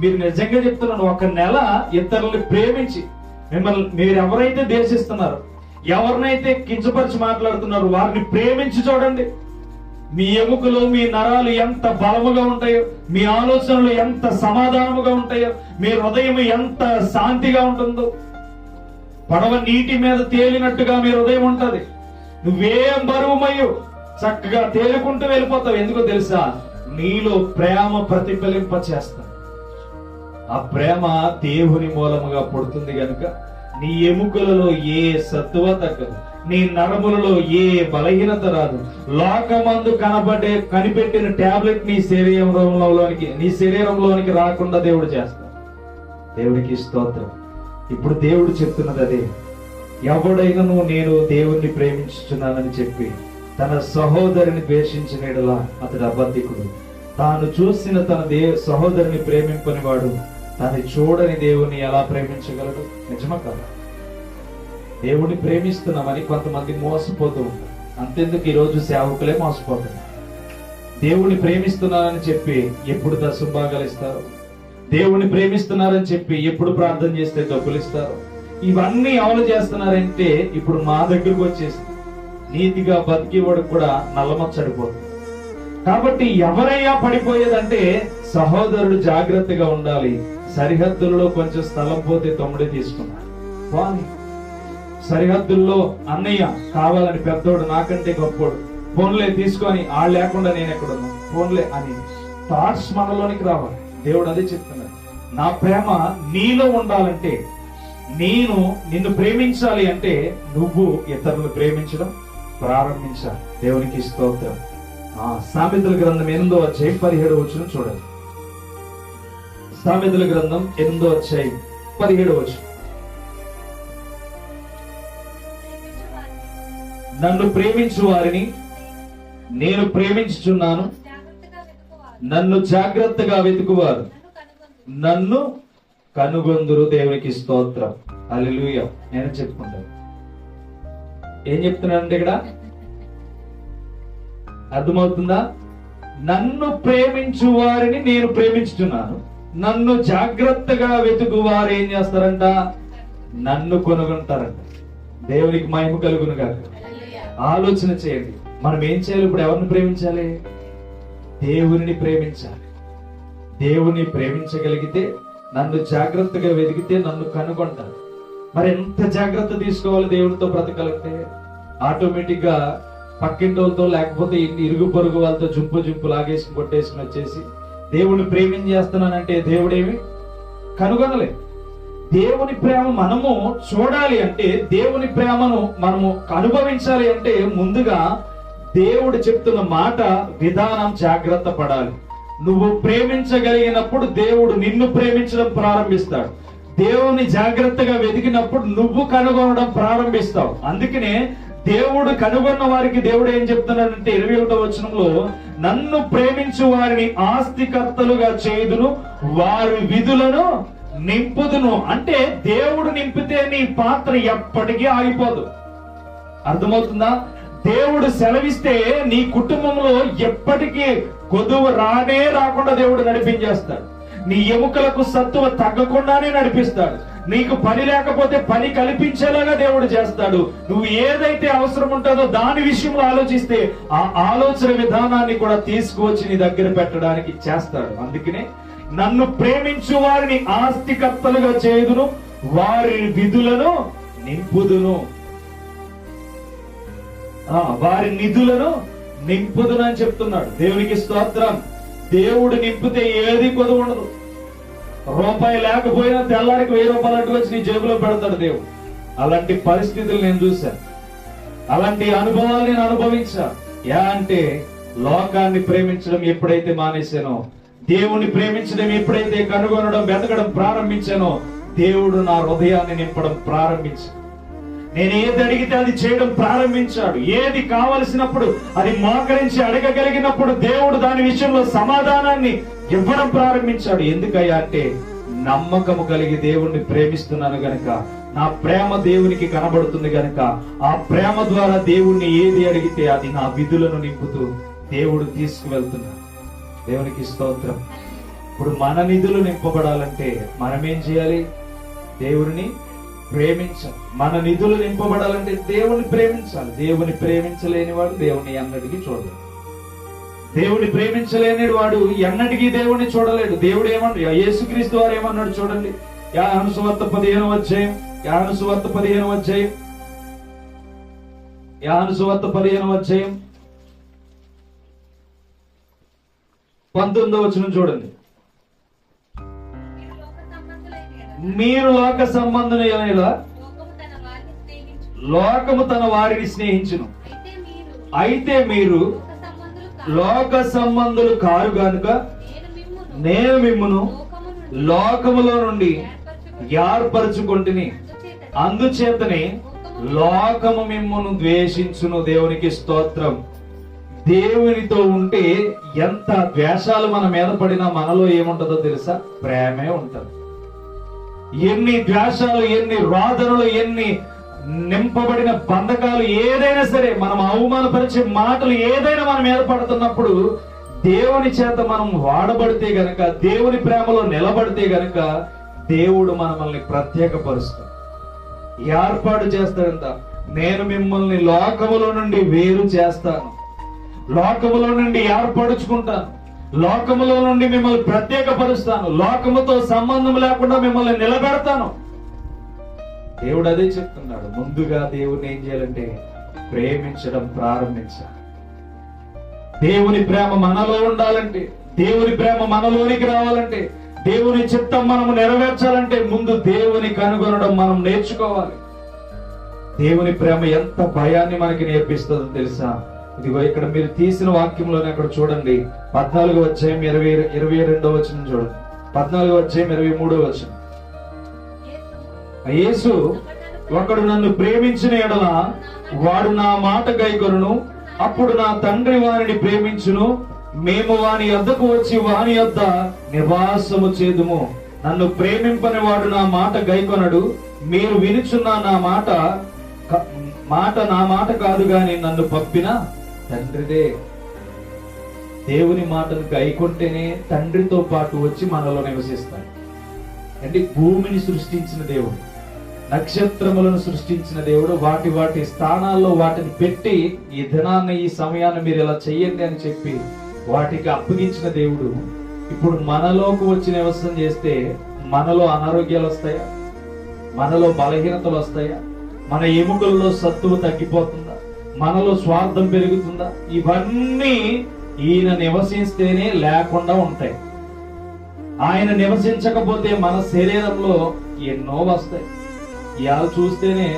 మీరు నిజంగా చెప్తున్నాను, 1 నెల ఇతరుల్ని ప్రేమించి, మీరు ఎవరైతే దేశిస్తున్నారో, ఎవరినైతే కించపరిచి మాట్లాడుతున్నారో వారిని ప్రేమించి చూడండి. మీ ఎముకలు, మీ నరాలు ఎంత బలముగా ఉంటాయో, మీ ఆలోచనలు ఎంత సమాధానముగా ఉంటాయో, మీ హృదయం ఎంత శాంతిగా ఉంటుందో. పడవ నీటి మీద తేలినట్టుగా మీ హృదయం ఉంటది. నువ్వేం బరువుమయ్యో చక్కగా తేలుకుంటూ వెళ్ళిపోతావు. ఎందుకో తెలుసా? నీలో ప్రేమ ప్రతిఫలింప చేస్తా. ఆ ప్రేమ దేవుని మూలముగా పుడుతుంది గనుక నీ ఎముకలలో ఏ సత్తువ తగ్గదు, నీ నరములలో ఏ బలహీనత రాదు. లోకమందు కనిపెట్టిన టాబ్లెట్ నీ శరీరంలోనికి రాకుండా దేవుడు చేస్తాడు. దేవుడికి స్తోత్రం. ఇప్పుడు దేవుడు చెప్తున్నది అదే. ఎవడైనను నేను దేవుణ్ణి ప్రేమించుచున్నానని చెప్పి తన సహోదరిని ద్వేషించినలా అతడు అబద్ధికుడు. తాను చూసిన తన సహోదరిని ప్రేమింపని వాడు తాను చూడని దేవుని ఎలా ప్రేమించగలడు? నిజమా కదా? దేవుడిని ప్రేమిస్తున్నామని కొంతమంది మోసపోతూ ఉంటారు. అంతెందుకు, ఈరోజు సేవకులే మోసపోతున్నారు. దేవుడిని ప్రేమిస్తున్నారని చెప్పి ఎప్పుడు దశంభాగాలు ఇస్తారు? దేవుడిని ప్రేమిస్తున్నారని చెప్పి ఎప్పుడు ప్రార్థన చేస్తే డబ్బులు ఇస్తారు? ఇవన్నీ ఎవరు చేస్తున్నారంటే ఇప్పుడు మా దగ్గరకు వచ్చేసి నీతిగా బతికేవాడు కూడా నల్లమచ్చడిపోతుంది. కాబట్టి ఎవరయ్యా పడిపోయేదంటే సహోదరుడు జాగ్రత్తగా ఉండాలి. సరిహద్దుల్లో కొంచెం స్థలం పోతే తమ్ముడే తీసుకున్నాడు. సరిహద్దుల్లో అన్నయ్య కావాలని పెద్దోడు, నాకంటే గొప్పోడు, ఫోన్లే తీసుకొని ఆ లేకుండా నేను ఎక్కడున్నా ఫోన్లే అని థాట్స్ మనలోనికి రావాలి. దేవుడు అదే చెప్తున్నాడు. నా ప్రేమ నీలో ఉండాలంటే, నేను నిన్ను ప్రేమించాలి అంటే నువ్వు ఇతరులను ప్రేమించడం ప్రారంభించాలి. దేవునికి స్తోత్రం. సామెతల గ్రంథం 8వ అధ్యాయం 17వ వచనం చూడండి. సామెతల గ్రంథం 8వ అధ్యాయం 17వ వచనం. నన్ను ప్రేమించు వారిని నేను ప్రేమించుచున్నాను, నన్ను జాగ్రత్తగా వెతుకువారు నన్ను కనుగొందురు. దేవునికి స్తోత్రం. హల్లెలూయా. నేను చెప్పుకుంటాను. ఏం చెప్తున్నానంటే ఇక్కడ అర్థమవుతుందా? నన్ను ప్రేమించు వారిని నేను ప్రేమించుచున్నాను, నన్ను జాగ్రత్తగా వెతుకు వారు ఏం చేస్తారంట? నన్ను కొనుగొంటారంట. దేవునికి మహిమ కలుగును గాక. ఆలోచన చేయండి. మనం ఏం చేయాలి? ఇప్పుడు ఎవరిని ప్రేమించాలి? దేవుని ప్రేమించాలి. దేవుని ప్రేమించగలిగితే, నన్ను జాగ్రత్తగా వెతికితే నన్ను కనుగొంటారు. మరి ఎంత జాగ్రత్త తీసుకోవాలి దేవునితో బ్రతకాలంటే? ఆటోమేటిక్ గా పక్కింటోళ్ళతో లేకపోతే ఇరుగు పొరుగు వాళ్ళతో జుంపు లాగేసి కొట్టేసుకుని వచ్చేసి దేవుని ప్రేమించేస్తున్నానంటే దేవుడేమి కనుగొనలే. దేవుని ప్రేమ మనము చూడాలి అంటే, దేవుని ప్రేమను మనము అనుభవించాలి అంటే ముందుగా దేవుడు చెప్తున్న మాట విధానం జాగ్రత్త పడాలి. నువ్వు ప్రేమించగలిగినప్పుడు దేవుడు నిన్ను ప్రేమించడం ప్రారంభిస్తాడు. దేవుని జాగ్రత్తగా వెతికినప్పుడు నువ్వు కనుగొనడం ప్రారంభిస్తావు. అందుకనే దేవుడు కనుగొన్న వారికి దేవుడు ఏం చెప్తున్నాడంటే 21వ వచనంలో, నన్ను ప్రేమించు వారిని ఆస్తికర్తలుగా చేయుదును, వారి విధులను నింపుదును. అంటే దేవుడు నింపితే నీ పాత్ర ఎప్పటికీ ఆగిపోదు. అర్థమవుతుందా? దేవుడు సెలవిస్తే నీ కుటుంబంలో ఎప్పటికీ కొదువ రాకుండా దేవుడు నడిపించేస్తాడు. నీ ఎముకలకు సత్తువ తగ్గకుండానే నడిపిస్తాడు. నీకు పని లేకపోతే పని కల్పించేలాగా దేవుడు చేస్తాడు. నువ్వు ఏదైతే అవసరం ఉంటుందో దాని విషయంలో ఆలోచిస్తే ఆ ఆలోచన విధానాన్ని కూడా తీసుకువచ్చి నీ దగ్గర పెట్టడానికి చేస్తాడు. అందుకనే నన్ను ప్రేమించు వారిని ఆస్తికర్తలుగా చేయుదును, వారి విధులను నింపుదును. వారి నిధులను నింపుదును అని చెప్తున్నాడు. దేవునికి స్తోత్రం. దేవుడు నింపితే ఏది కొదువు ఉండదు. రూపాయి లేకపోయినా తెల్లారికి 1000 రూపాయలు అట్టుకొచ్చి నీ జేబులో పెడతాడు దేవుడు. అలాంటి పరిస్థితులు నేను చూశాను, అలాంటి అనుభవాలు నేను అనుభవించా. అంటే లోకాన్ని ప్రేమించడం ఎప్పుడైతే మానేశానో, దేవుణ్ణి ప్రేమించడం ఎప్పుడైతే కనుగొనడం వెతకడం ప్రారంభించానో, దేవుడు నా హృదయాన్ని నింపడం ప్రారంభించాడు. నేను ఏది అడిగితే అది చేయడం ప్రారంభించాడు. ఏది కావలసినప్పుడు అది మోకరించి అడగగలిగినప్పుడు దేవుడు దాని విషయంలో సమాధానాన్ని ఇవ్వడం ప్రారంభించాడు. ఎందుకయ్యా అంటే నమ్మకము కలిగి దేవుణ్ణి ప్రేమిస్తున్నాను గనక, నా ప్రేమ దేవునికి కనబడుతుంది గనక, ఆ ప్రేమ ద్వారా దేవుణ్ణి ఏది అడిగితే అది నా విధులను నింపుతూ దేవుడు తీసుకువెళ్తున్నాడు. దేవునికి స్తోత్రం. ఇప్పుడు మన నిధులు నింపబడాలంటే మనమేం చేయాలి? దేవుడిని ప్రేమించాలి. మన నిధులు నింపబడాలంటే దేవుని ప్రేమించాలి. దేవుని ప్రేమించలేని వాడు దేవుని ఎన్నటికీ చూడలేడు. దేవుని ప్రేమించలేని వాడు ఎన్నటికీ దేవుణ్ణి చూడలేడు. దేవుడు ఏమన్నాడు? యేసుక్రీస్తు వారు ఏమన్నాడు చూడండి. యోహాను సువార్త 15వ అధ్యాయం, యోహాను సువార్త 15వ అధ్యాయం, యోహాను సువార్త 15వ అధ్యాయం 19వ వచనం చూడండి. మీరు లోక సంబంధులైన లోకము తన వారిని స్నేహించును, అయితే మీరు లోక సంబంధులు కారు గనుక నేను మిమ్మును లోకములో నుండి ఏర్పరచుకొంటిని, అందుచేతనే లోకము మిమ్మును ద్వేషించును. దేవునికి స్తోత్రం. దేవునితో ఉంటే ఎంత ద్వేషాలు మన మీద పడినా మనలో ఏముంటుందో తెలుసా? ప్రేమే ఉంటది. ఎన్ని ద్వేషాలు, ఎన్ని రోదనలు, ఎన్ని నింపబడిన బంధకాలు ఏదైనా సరే, మనం అవమానపరిచే మాటలు ఏదైనా మన మీద పడుతున్నప్పుడు దేవుని చేత మనం వాడబడితే గనక, దేవుని ప్రేమలో నిలబడితే గనక దేవుడు మనల్ని ప్రత్యేకపరుస్తాడు, ఏర్పాటు చేస్తాడంట. నేను మిమ్మల్ని లోకములో నుండి వేరు చేస్తాను, లోకములో నుండి ఏర్పరుచుకుంటాను, లోకములో నుండి మిమ్మల్ని ప్రత్యేకపరుస్తాను, లోకముతో సంబంధం లేకుండా మిమ్మల్ని నిలబెడతాను. దేవుడు అదే చెప్తున్నాడు. ముందుగా దేవుని ఏం చేయాలంటే ప్రేమించడం ప్రారంభించాలి. దేవుని ప్రేమ మనలో ఉండాలంటే, దేవుని ప్రేమ మనలోనికి రావాలంటే, దేవుని చిత్తం మనము నెరవేర్చాలంటే ముందు దేవుని కనుగొనడం మనం నేర్చుకోవాలి. దేవుని ప్రేమ ఎంత భయాన్ని మనకి నేర్పిస్తుందో తెలుసా? ఇదిగో ఇక్కడ మీరు తీసిన వాక్యంలోనే అక్కడ చూడండి, 14వ అధ్యాయం 22వ వచనం చూడండి, 14వ అధ్యాయం 23వ వచనం. యేసు, ఒకడు నన్ను ప్రేమించిన ఎడల వాడు నా మాట గైకొనును, అప్పుడు నా తండ్రి వారిని ప్రేమించును, మేము వాని యొద్దకు వచ్చి వాని యొద్ద నివాసము చేదుము. నన్ను ప్రేమింపని వాడు నా మాట గైకొనడు. మీరు వినుచున్న నా మాట నా మాట కాదు గాని నన్ను పంపిన తండ్రిదే. దేవుని మాటను గైకొంటేనే తండ్రితో పాటు వచ్చి మనలో నివసిస్తాడు. అంటే భూమిని సృష్టించిన దేవుడు, నక్షత్రములను సృష్టించిన దేవుడు, వాటి వాటి స్థానాల్లో వాటిని పెట్టి ఈ దినాన్ని, ఈ సమయాన్ని మీరు ఇలా చెయ్యండి అని చెప్పి వాటికి అప్పగించిన దేవుడు ఇప్పుడు మనలోకి వచ్చి నివాసం చేస్తే మనలో అనారోగ్యాలు వస్తాయా? మనలో బలహీనతలు వస్తాయా? మన ఎముకల్లో సత్తువ తగ్గిపోతుందా? మనలో స్వార్థం పెరుగుతుందా? ఇవన్నీ ఈయన నివసిస్తేనే లేకుండా ఉంటాయి. ఆయన నివసించకపోతే మన శరీరంలో ఎన్నో వస్తాయి. ఇవాళ చూస్తేనే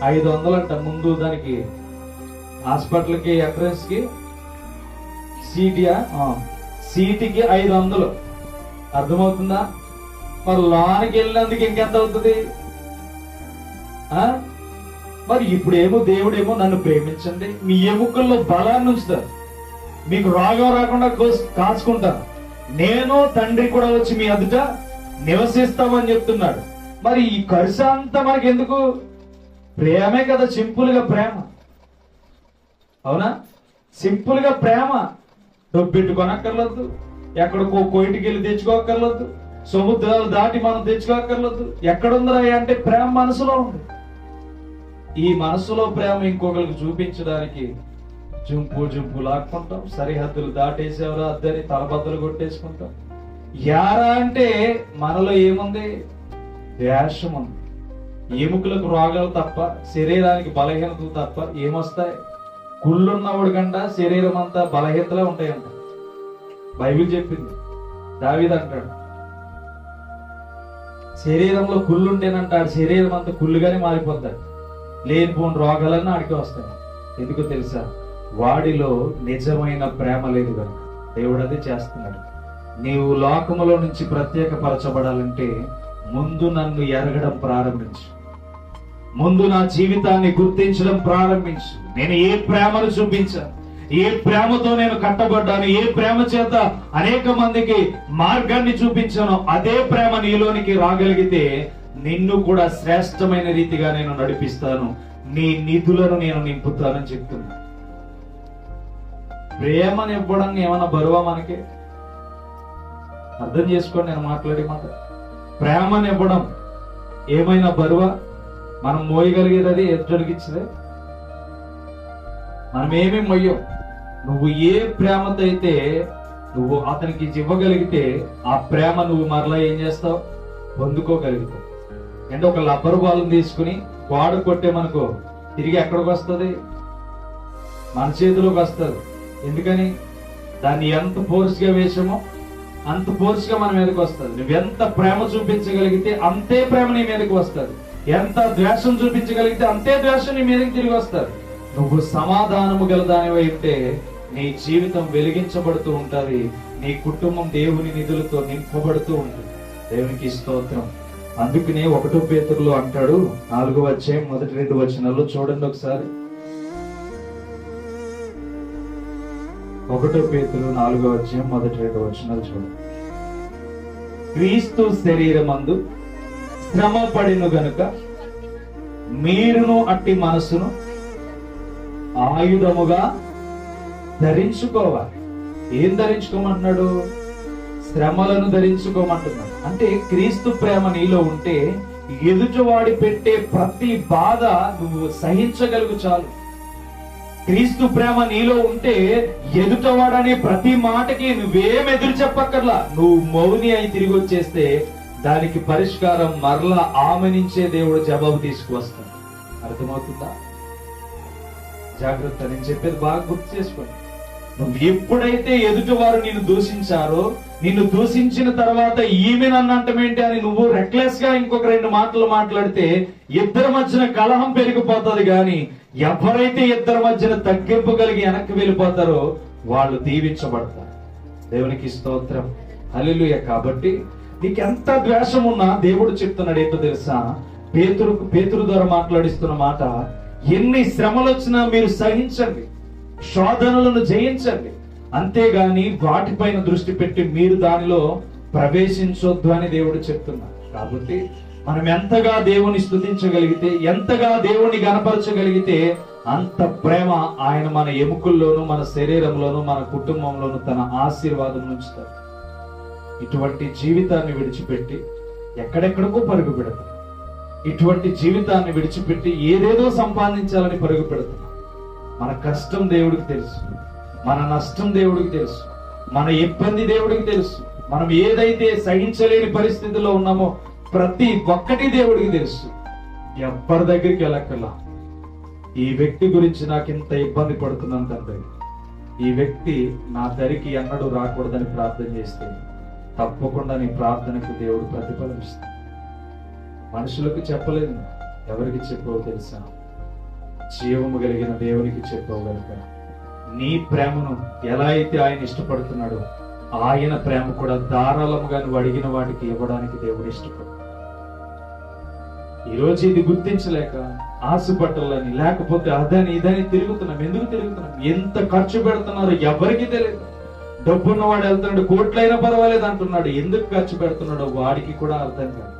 500 అంట. ముందు దానికి హాస్పిటల్కి ఎంట్రన్స్ కి సీటుకి 500. అర్థమవుతుందా? మరి లోనికి వెళ్ళినందుకు ఇంకెంత అవుతుంది? మరి ఇప్పుడేమో దేవుడేమో నన్ను ప్రేమించండి, మీ ఎముకల్లో బలాన్ని ఉంచుతారు, మీకు రోగం రాకుండా కాచుకుంటాను, నేను తండ్రి కూడా వచ్చి మీ ఎదుట నివసిస్తామని చెప్తున్నాడు. మరి ఈ ఖర్చు అంతా మనకి ఎందుకు? ప్రేమే కదా, సింపుల్ గా ప్రేమ. అవునా? సింపుల్ గా ప్రేమ. డబ్బెట్టు కొనక్కర్లేదు, ఎక్కడికో కోయిటికి వెళ్ళి తెచ్చుకోక్కర్లేదు, సముద్రాలు దాటి మనం తెచ్చుకోక్కర్లేదు. ఎక్కడుందిరా అంటే ప్రేమ మనసులో ఉంది. ఈ మనసులో ప్రేమ ఇంకొకరికి చూపించడానికి జంపు లాక్కుంటాం, సరిహద్దులు దాటేసేవరా అద్దని తలబద్దలు కొట్టేసుకుంటాం. యారా అంటే మనలో ఏముంది? ద్వేషం ఉంది. ఎముకలకు రోగాలు తప్ప, శరీరానికి బలహీనతలు తప్ప ఏమొస్తాయి? కుళ్ళున్నవాడు కంట శరీరం అంతా బలహీనతలే ఉంటాయంట. బైబిల్ చెప్పింది. దావీదు అంటాడు, శరీరంలో కుళ్ళుంటేనంటాడు శరీరం అంతా కుళ్ళుగానే మారిపోతాడు, లేనిపోని రోగాలన్నీ ఆడికి వస్తాయి. ఎందుకు తెలుసా? వాడిలో నిజమైన ప్రేమ లేదు కనుక. దేవుడు అదే చేస్తున్నాడు. నీవు లోకములో నుంచి ప్రత్యేకపరచబడాలంటే ముందు నన్ను ఎరగడం ప్రారంభించు, ముందు నా జీవితాన్ని గుర్తించడం ప్రారంభించు. నేను ఏ ప్రేమను చూపించాను, ఏ ప్రేమతో నేను కట్టబడ్డాను, ఏ ప్రేమ చేత అనేక మందికి మార్గాన్ని చూపించాను, అదే ప్రేమ నీలోనికి రాగలిగితే నిన్ను కూడా శ్రేష్టమైన రీతిగా నేను నడిపిస్తాను, నీ నిధులను నేను నింపుతానని చెప్తున్నా. ప్రేమను ఇవ్వడం ఏమన్నా బరువా మనకి? అర్థం చేసుకోండి నేను మాట్లాడే మాట. ప్రేమను ఇవ్వడం ఏమైనా బరువా? మనం మోయగలిగేది అది ఎదుటికి ఇచ్చిదే. మనం ఏమీ మొయ్యం. నువ్వు ఏ ప్రేమతో అయితే నువ్వు అతనికి ఇవ్వగలిగితే ఆ ప్రేమ నువ్వు మరలా ఏం చేస్తావు? పొందుకోగలుగుతావు. అంటే ఒక రబ్బరు బాల్ తీసుకుని గోడ కొట్టే మనకు తిరిగి ఎక్కడికి వస్తుంది? మన చేతిలోకి వస్తుంది. ఎందుకని? దాన్ని ఎంత ఫోర్స్ గా వేసామో అంత ఫోర్స్ గా మన మీదకి వస్తుంది. నువ్వెంత ప్రేమ చూపించగలిగితే అంతే ప్రేమ నీ మీదకి వస్తుంది. ఎంత ద్వేషం చూపించగలిగితే అంతే ద్వేషం నీ మీదకి తిరిగి వస్తుంది. నువ్వు సమాధానము గల దానివై ఉంటే నీ జీవితం వెలిగించబడుతూ ఉంటది, నీ కుటుంబం దేవుని నిధులతో నింపబడుతూ ఉంటుంది. దేవునికి స్తోత్రం. అందుకనే 1 పేతురులో అంటాడు, 4వ అధ్యాయం మొదటి 2 వచనాల్లో చూడండి ఒకసారి. 1 పేతురు 4వ అధ్యాయం మొదటి 2 వచనాలు చూడండి. క్రీస్తు శరీరమందు శ్రమ పడిను గనుక మీరును అట్టి మనసును ఆయుధముగా ధరించుకోవాలి. ఏం ధరించుకోమంటున్నాడు? శ్రమలను ధరించుకోమంటున్నాడు. అంటే క్రీస్తు ప్రేమ నీలో ఉంటే ఎదుటివాడి పెట్టే ప్రతి బాధ నువ్వు సహించగలుగు చాలు. క్రీస్తు ప్రేమ నీలో ఉంటే ఎదుటవాడనే ప్రతి మాటకి నువ్వేం ఎదురు చెప్పక్కర్లా. నువ్వు మౌని అయి తిరిగి వచ్చేస్తే దానికి పరిష్కారం మరలా ఆమె నుంచే దేవుడు జవాబు తీసుకువస్తాడు. అర్థమవుతుందా? జాగ్రత్త. నేను చెప్పేది బాగా గుర్తు చేసుకోండి. నువ్వు ఎప్పుడైతే ఎదుటివారు నిన్ను దూషించారో, నిన్ను దూషించిన తర్వాత ఈమె నన్ను అంటమేంటి అని నువ్వు రెక్లెస్ గా ఇంకొక 2 మాటలు మాట్లాడితే ఇద్దరి మధ్యన కలహం పెరిగిపోతుంది. గాని ఎవరైతే ఇద్దరి మధ్యన తగ్గింపు కలిగి వెనక్కి వెళ్ళిపోతారో వాళ్ళు దీవించబడతారు. దేవునికి స్తోత్రం. హల్లెలూయా. కాబట్టి నీకెంత ద్వేషం ఉన్నా దేవుడు చెప్తున్నాడు ఏంటో తెలుసా? పేతురు ద్వారా మాట్లాడిస్తున్న మాట, ఎన్ని శ్రమలు వచ్చినా మీరు సహించండి, శోధనలను జయించండి, అంతేగాని వాటిపైన దృష్టి పెట్టి మీరు దానిలో ప్రవేశించొద్దు అని దేవుడు చెప్తున్నాడు. కాబట్టి మనం ఎంతగా దేవుని స్తుతించగలిగితే, ఎంతగా దేవుని గణపరచగలిగితే అంత ప్రేమ ఆయన మన ఎముకల్లోనూ, మన శరీరంలోనూ, మన కుటుంబంలోనూ తన ఆశీర్వాదం ఉంచుతాడు. ఇటువంటి జీవితాన్ని విడిచిపెట్టి ఎక్కడెక్కడికో పరుగు పెడతాం. ఇటువంటి జీవితాన్ని విడిచిపెట్టి ఏదేదో సంపాదించాలని పరుగు పెడతాం. మన కష్టం దేవుడికి తెలుసు, మన నష్టం దేవుడికి తెలుసు, మన ఇబ్బంది దేవుడికి తెలుసు. మనం ఏదైతే సహించలేని పరిస్థితిలో ఉన్నామో ప్రతి ఒక్కటి దేవుడికి తెలుసు. ఎవ్వరి దగ్గరికి వెళ్ళక్కర్లా. ఈ వ్యక్తి గురించి నాకు ఇంత ఇబ్బంది పడుతున్నాను తండ్రి, ఈ వ్యక్తి నా దరికి ఎన్నడూ రాకూడదని ప్రార్థన చేస్తే తప్పకుండా నీ ప్రార్థనకు దేవుడు ప్రతిఫలమిస్తాడు. మనుషులకు చెప్పలేదు, ఎవరికి చెప్పవో తెలుసా? జీవము కలిగిన దేవునికి చెప్పగలుగుతా. నీ ప్రేమను ఎలా అయితే ఆయన ఇష్టపడుతున్నాడో ఆయన ప్రేమ కూడా ధారాళముగా నువ్వు అడిగిన వాటికి ఇవ్వడానికి దేవుడు ఇష్టపడు. ఈరోజు ఇది గుర్తించలేక ఆశపట్టాలని, లేకపోతే అదని ఇదని తిరుగుతున్నాం. ఎందుకు తిరుగుతున్నాం? ఎంత ఖర్చు పెడుతున్నారో ఎవరికి తెలియదు. డబ్బున్నవాడు వెళ్తున్నాడు, కోట్లైనా పర్వాలేదు అంటున్నాడు. ఎందుకు ఖర్చు పెడుతున్నాడో వాడికి కూడా అర్థం కాదు.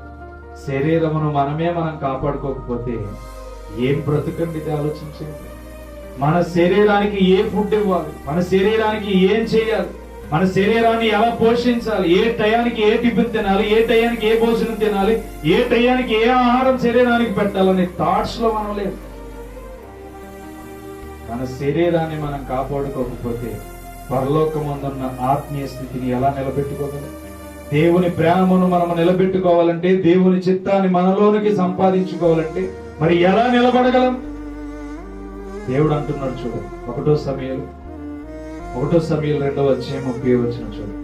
శరీరమును మనం కాపాడుకోకపోతే ఏం బ్రతుకండి? ఇది ఆలోచించండి. మన శరీరానికి ఏ ఫుడ్ ఇవ్వాలి, మన శరీరానికి ఏం చేయాలి, మన శరీరాన్ని ఎలా పోషించాలి, ఏ టయానికి ఏ టిఫిన్ తినాలి, ఏ టయానికి ఏ భోజనం తినాలి, ఏ టయానికి ఏ ఆహారం శరీరానికి పెట్టాలనే థాట్స్ లో మనం లేదు. మన శరీరాన్ని మనం కాపాడుకోకపోతే పరలోకమందున్న ఆత్మీయ స్థితిని ఎలా నిలబెట్టుకోగలం? దేవుని ప్రేమను మనం నిలబెట్టుకోవాలంటే, దేవుని చిత్తాన్ని మనలోనికి సంపాదించుకోవాలంటే మరి ఎలా నిలబడగలం? దేవుడు అంటున్నాడు చూడు, 1 సమూయేలు 2:30 చూడు.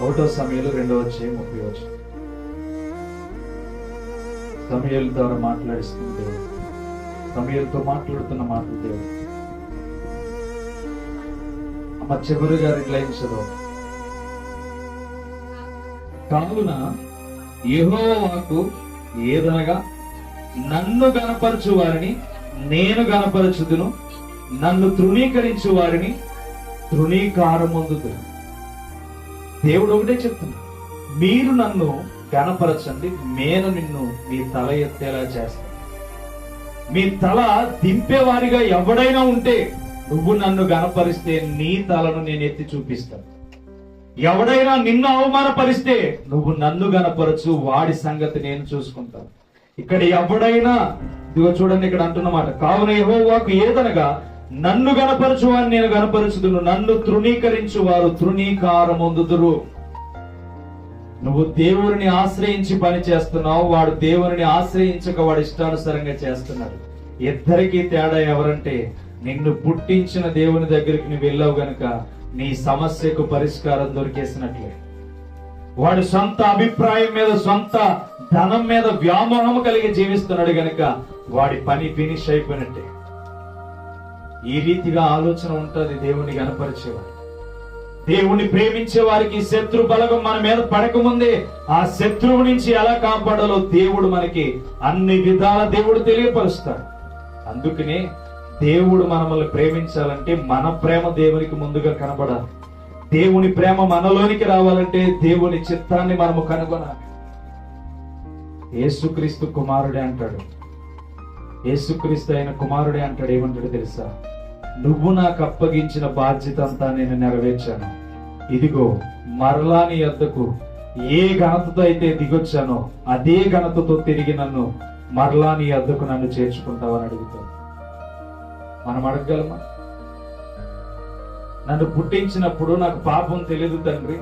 1 సమూయేలు 2:30 సమూయేలు ద్వారా మాట్లాడిస్తుంది దేవుడు. సమూయేలుతో మాట్లాడుతున్న మాటలు దేవుడు. అమ్మ చివరిగా 2 లైన్స్ చదువు. కావున యెహోవా వాక్కు ఏదనగా, నన్ను గనపరచు వారిని నేను గనపరచుదును, నన్ను తృణీకరించు వారిని తృణీకారమొందుదును. దేవుడు ఒకటే చెప్తున్నా, మీరు నన్ను గనపరచండి, నేను నిన్ను మీ తల ఎత్తేలా చేస్తాను. మీ తల దింపేవారిగా ఎవడైనా ఉంటే నువ్వు నన్ను గనపరిస్తే నీ తలను నేను ఎత్తి చూపిస్తాను. ఎవడైనా నిన్ను అవమానపరిస్తే నువ్వు నన్ను గనపరచు, వాడి సంగతి నేను చూసుకుంటాను. ఇక్కడ ఎవడైనా, ఇదిగో చూడండి ఇక్కడ అంటున్నమాట, కావున యెహోవాకు ఏదనగా, నన్ను గనపరచు అని నేను గనపరచుదును, నన్ను తృణీకరించు వారు తృణీకారమొందుదురు. నువ్వు దేవుడిని ఆశ్రయించి పని చేస్తున్నావు, వాడు దేవుడిని ఆశ్రయించక వాడు ఇష్టానుసారంగా చేస్తున్నాడు. ఇద్దరికీ తేడా ఎవరంటే, నిన్ను పుట్టించిన దేవుని దగ్గరికి నువ్వు వెళ్ళావు గనుక నీ సమస్యకు పరిష్కారం దొరికేసినట్లే. వాడు సొంత అభిప్రాయం మీద, సొంత ధనం మీద వ్యామోహం కలిగి జీవిస్తున్నాడు గనుక వాడి పని ఫినిష్ అయిపోయినట్టే. ఈ రీతిగా ఆలోచన ఉంటుంది దేవుని గనపరిచేవాడు. దేవుని ప్రేమించే వారికి శత్రు బలగం మన మీద పడకముందే ఆ శత్రువు నుంచి ఎలా కాపాడాలో దేవుడు మనకి అన్ని విధాల దేవుడు తెలియపరుస్తాడు. అందుకనే దేవుడు మనల్ని ప్రేమించాలంటే మన ప్రేమ దేవునికి ముందుగా కనబడాలి. దేవుని ప్రేమ మనలోనికి రావాలంటే దేవుని చిత్తాన్ని మనము కనుగొనాలి. యేసుక్రీస్తు కుమారుడే అంటాడు, యేసుక్రీస్తు అయిన కుమారుడే అంటాడు. ఏమంటాడు తెలుసా? నువ్వు నాకు అప్పగించిన బాధ్యత అంతా నేను నెరవేర్చాను. ఇదిగో మరలా నీ యొద్దకు ఏ ఘనతతో అయితే దిగొచ్చానో అదే ఘనతతో తిరిగి నన్ను మరలా నీ యొద్దకు నన్ను చేర్చుకుంటావని అడుగుతాను. మనం అడగగలమా? నన్ను పుట్టించినప్పుడు నాకు పాపం తెలియదు తండ్రి,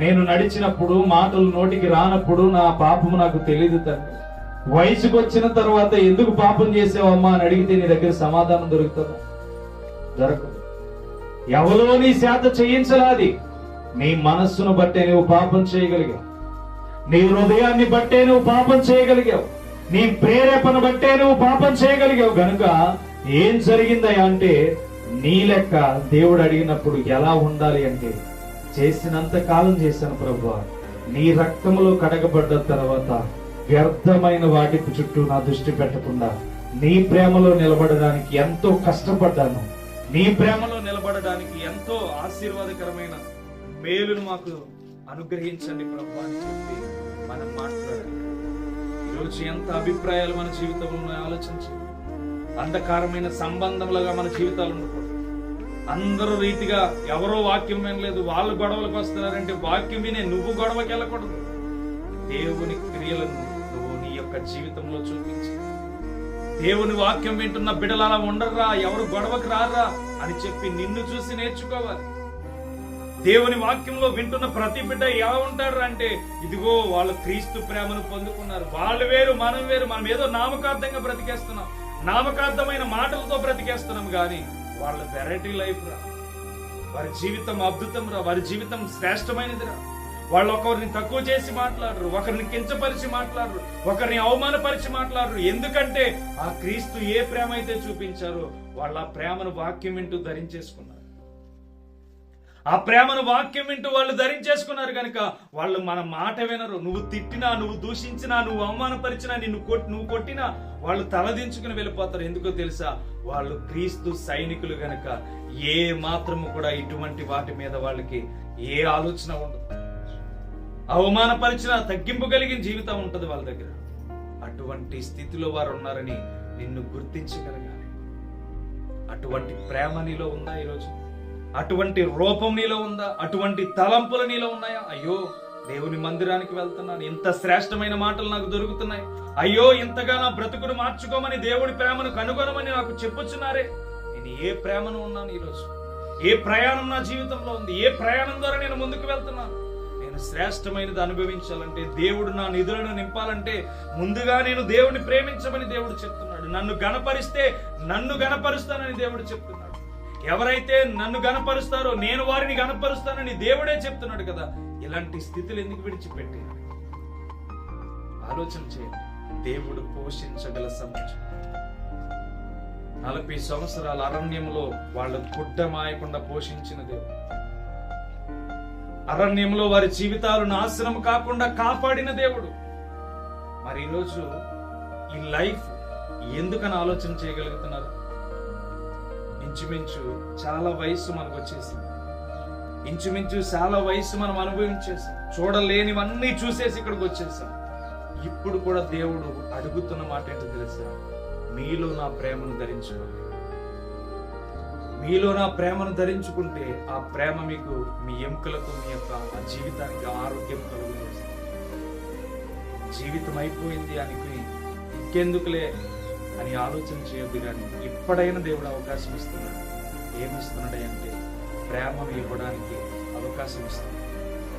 నేను నడిచినప్పుడు మాటలు నోటికి రానప్పుడు నా పాపము నాకు తెలియదు తండ్రి, వయసుకు వచ్చిన తర్వాత ఎందుకు పాపం చేసావమ్మా అని అడిగితే నీ దగ్గర సమాధానం దొరుకుతుందా? దొరకదు. ఎవరో నీ చేత చేయించలాది. నీ మనస్సును బట్టే నువ్వు పాపం చేయగలిగావు, నీ హృదయాన్ని బట్టే నువ్వు పాపం చేయగలిగావు, నీ ప్రేరేపణ బట్టే నువ్వు పాపం చేయగలిగావు. గనుక ఏం జరిగిందయ్యా అంటే, నీ లెక్క దేవుడు అడిగినప్పుడు ఎలా ఉండాలి అంటే, చేసినంత కాలం చేశాను ప్రభువా, నీ రక్తములో కడగబడ్డ తర్వాత వ్యర్థమైన వాటి చుట్టూ నా దృష్టి పెట్టకుండా నీ ప్రేమలో నిలబడడానికి ఎంతో కష్టపడ్డాను, నీ ప్రేమలో నిలబడడానికి ఎంతో ఆశీర్వాదకరమైన మేలును మాకు అనుగ్రహించండి ప్రభువా అని చెప్పి మనం మాట్లాడాలి. ఈరోజు ఎంత అభిప్రాయాలు మన జీవితంలో ఆలోచించి, అంధకారమైన సంబంధంలాగా మన జీవితాలు ఉండకూడదు. అందరూ రీతిగా ఎవరో వాక్యం వినలేదు, వాళ్ళు గొడవలకు వస్తున్నారంటే వాక్యం వినే నువ్వు గొడవకి వెళ్ళకూడదు. దేవుని క్రియలను నువ్వు నీ యొక్క జీవితంలో చూపించి, దేవుని వాక్యం వింటున్న బిడ్డలు అలా ఉండర్రా, ఎవరు గొడవకు రారా అని చెప్పి నిన్ను చూసి నేర్చుకోవాలి. దేవుని వాక్యంలో వింటున్న ప్రతి బిడ్డ ఎలా ఉంటారు అంటే, ఇదిగో వాళ్ళు క్రీస్తు ప్రేమను పొందుకున్నారు, వాళ్ళు వేరు మనం వేరు, మనం ఏదో నామకార్థంగా బ్రతికేస్తున్నాం, నామకార్థమైన మాటలతో బ్రతికేస్తున్నాం, గాని వాళ్ళ వెరైటీ లైఫ్ రా, వారి జీవితం అద్భుతం రా, వారి జీవితం శ్రేష్టమైనది రా. వాళ్ళు ఒకరిని తక్కువ చేసి మాట్లాడరు, ఒకరిని కించపరిచి మాట్లాడరు, ఒకరిని అవమానపరిచి మాట్లాడరు. ఎందుకంటే ఆ క్రీస్తు ఏ ప్రేమ అయితే చూపించారో వాళ్ళ ప్రేమను వాక్యం వింటూ ధరించేసుకున్నారు. ఆ ప్రేమను వాక్యం వింటూ వాళ్ళు ధరించేసుకున్నారు కనుక వాళ్ళు మన మాట వినరు. నువ్వు తిట్టినా, నువ్వు దూషించినా, నువ్వు అవమానపరిచినా, నువ్వు కొట్టినా వాళ్ళు తలదించుకుని వెళ్ళిపోతారు. ఎందుకో తెలుసా? వాళ్ళు క్రీస్తు సైనికులు గనక ఏ మాత్రము కూడా ఇటువంటి వాటి మీద వాళ్ళకి ఏ ఆలోచన ఉండదు. అవమానపరిచిన తగ్గింపు కలిగిన జీవితం ఉంటది వాళ్ళ దగ్గర. అటువంటి స్థితిలో వారు ఉన్నారని నిన్ను గుర్తించగలగాలి. అటువంటి ప్రేమ నీలో ఉందా ఈరోజు? అటువంటి రూపం నీలో ఉందా? అటువంటి తలంపులు నీలో ఉన్నాయా? అయ్యో, దేవుని మందిరానికి వెళ్తున్నాను, ఇంత శ్రేష్టమైన మాటలు నాకు దొరుకుతున్నాయి, అయ్యో ఇంతగా నా బ్రతుకును మార్చుకోమని, దేవుడి ప్రేమను కనుగొనమని నాకు చెప్పుచున్నారే. నేను ఏ ప్రేమను ఉన్నాను ఈరోజు? ఏ ప్రయాణం నా జీవితంలో ఉంది? ఏ ప్రయాణం ద్వారా నేను ముందుకు వెళ్తున్నాను? నేను శ్రేష్టమైనది అనుభవించాలంటే, దేవుడు నా నిధులను నింపాలంటే, ముందుగా నేను దేవుడిని ప్రేమించమని దేవుడు చెప్తున్నాడు. నన్ను గణపరిస్తే నన్ను గణపరుస్తానని దేవుడు చెప్తున్నాడు. ఎవరైతే నన్ను గణపరుస్తారో నేను వారిని గణపరుస్తానని దేవుడే చెప్తున్నాడు కదా. ఇలాంటి స్థితులు ఎందుకు విడిచిపెట్టి? ఆలోచన చేయండి. దేవుడు పోషించగల సమాజం. 40 సంవత్సరాల అరణ్యంలో వాళ్ళ గుడ్డ మాయకుండా పోషించిన దేవుడు, అరణ్యంలో వారి జీవితాలు నాశనం కాకుండా కాపాడిన దేవుడు. మరి ఈరోజు ఈ లైఫ్ ఎందుకని ఆలోచన చేయగలుగుతున్నారు? ఇంచుమించు చాలా వయస్సు మనకు వచ్చేసింది. ఇంచుమించు చాలా వయస్సు మనం అనుభవించేసాం. చూడలేనివన్నీ చూసేసి ఇక్కడికి వచ్చేసాం. ఇప్పుడు కూడా దేవుడు అడుగుతున్న మాట ఏంటో తెలుసా? మీలో నా ప్రేమను ధరించుకోండి. మీలో నా ప్రేమను ధరించుకుంటే ఆ ప్రేమ మీకు మీ ఎముకలకు, మీ యొక్క జీవితానికి ఆరోగ్యం కలుగుతుంది. జీవితం అయిపోయింది అనుకుని ఇంకెందుకులే అని ఆలోచన చేయొద్దు. కానీ ఇప్పుడైనా దేవుడు అవకాశం ఇస్తున్నాడు. ఏమిస్తున్నాడు అంటే ప్రేమను ఇవ్వడానికి అవకాశం ఇస్తున్నాడు.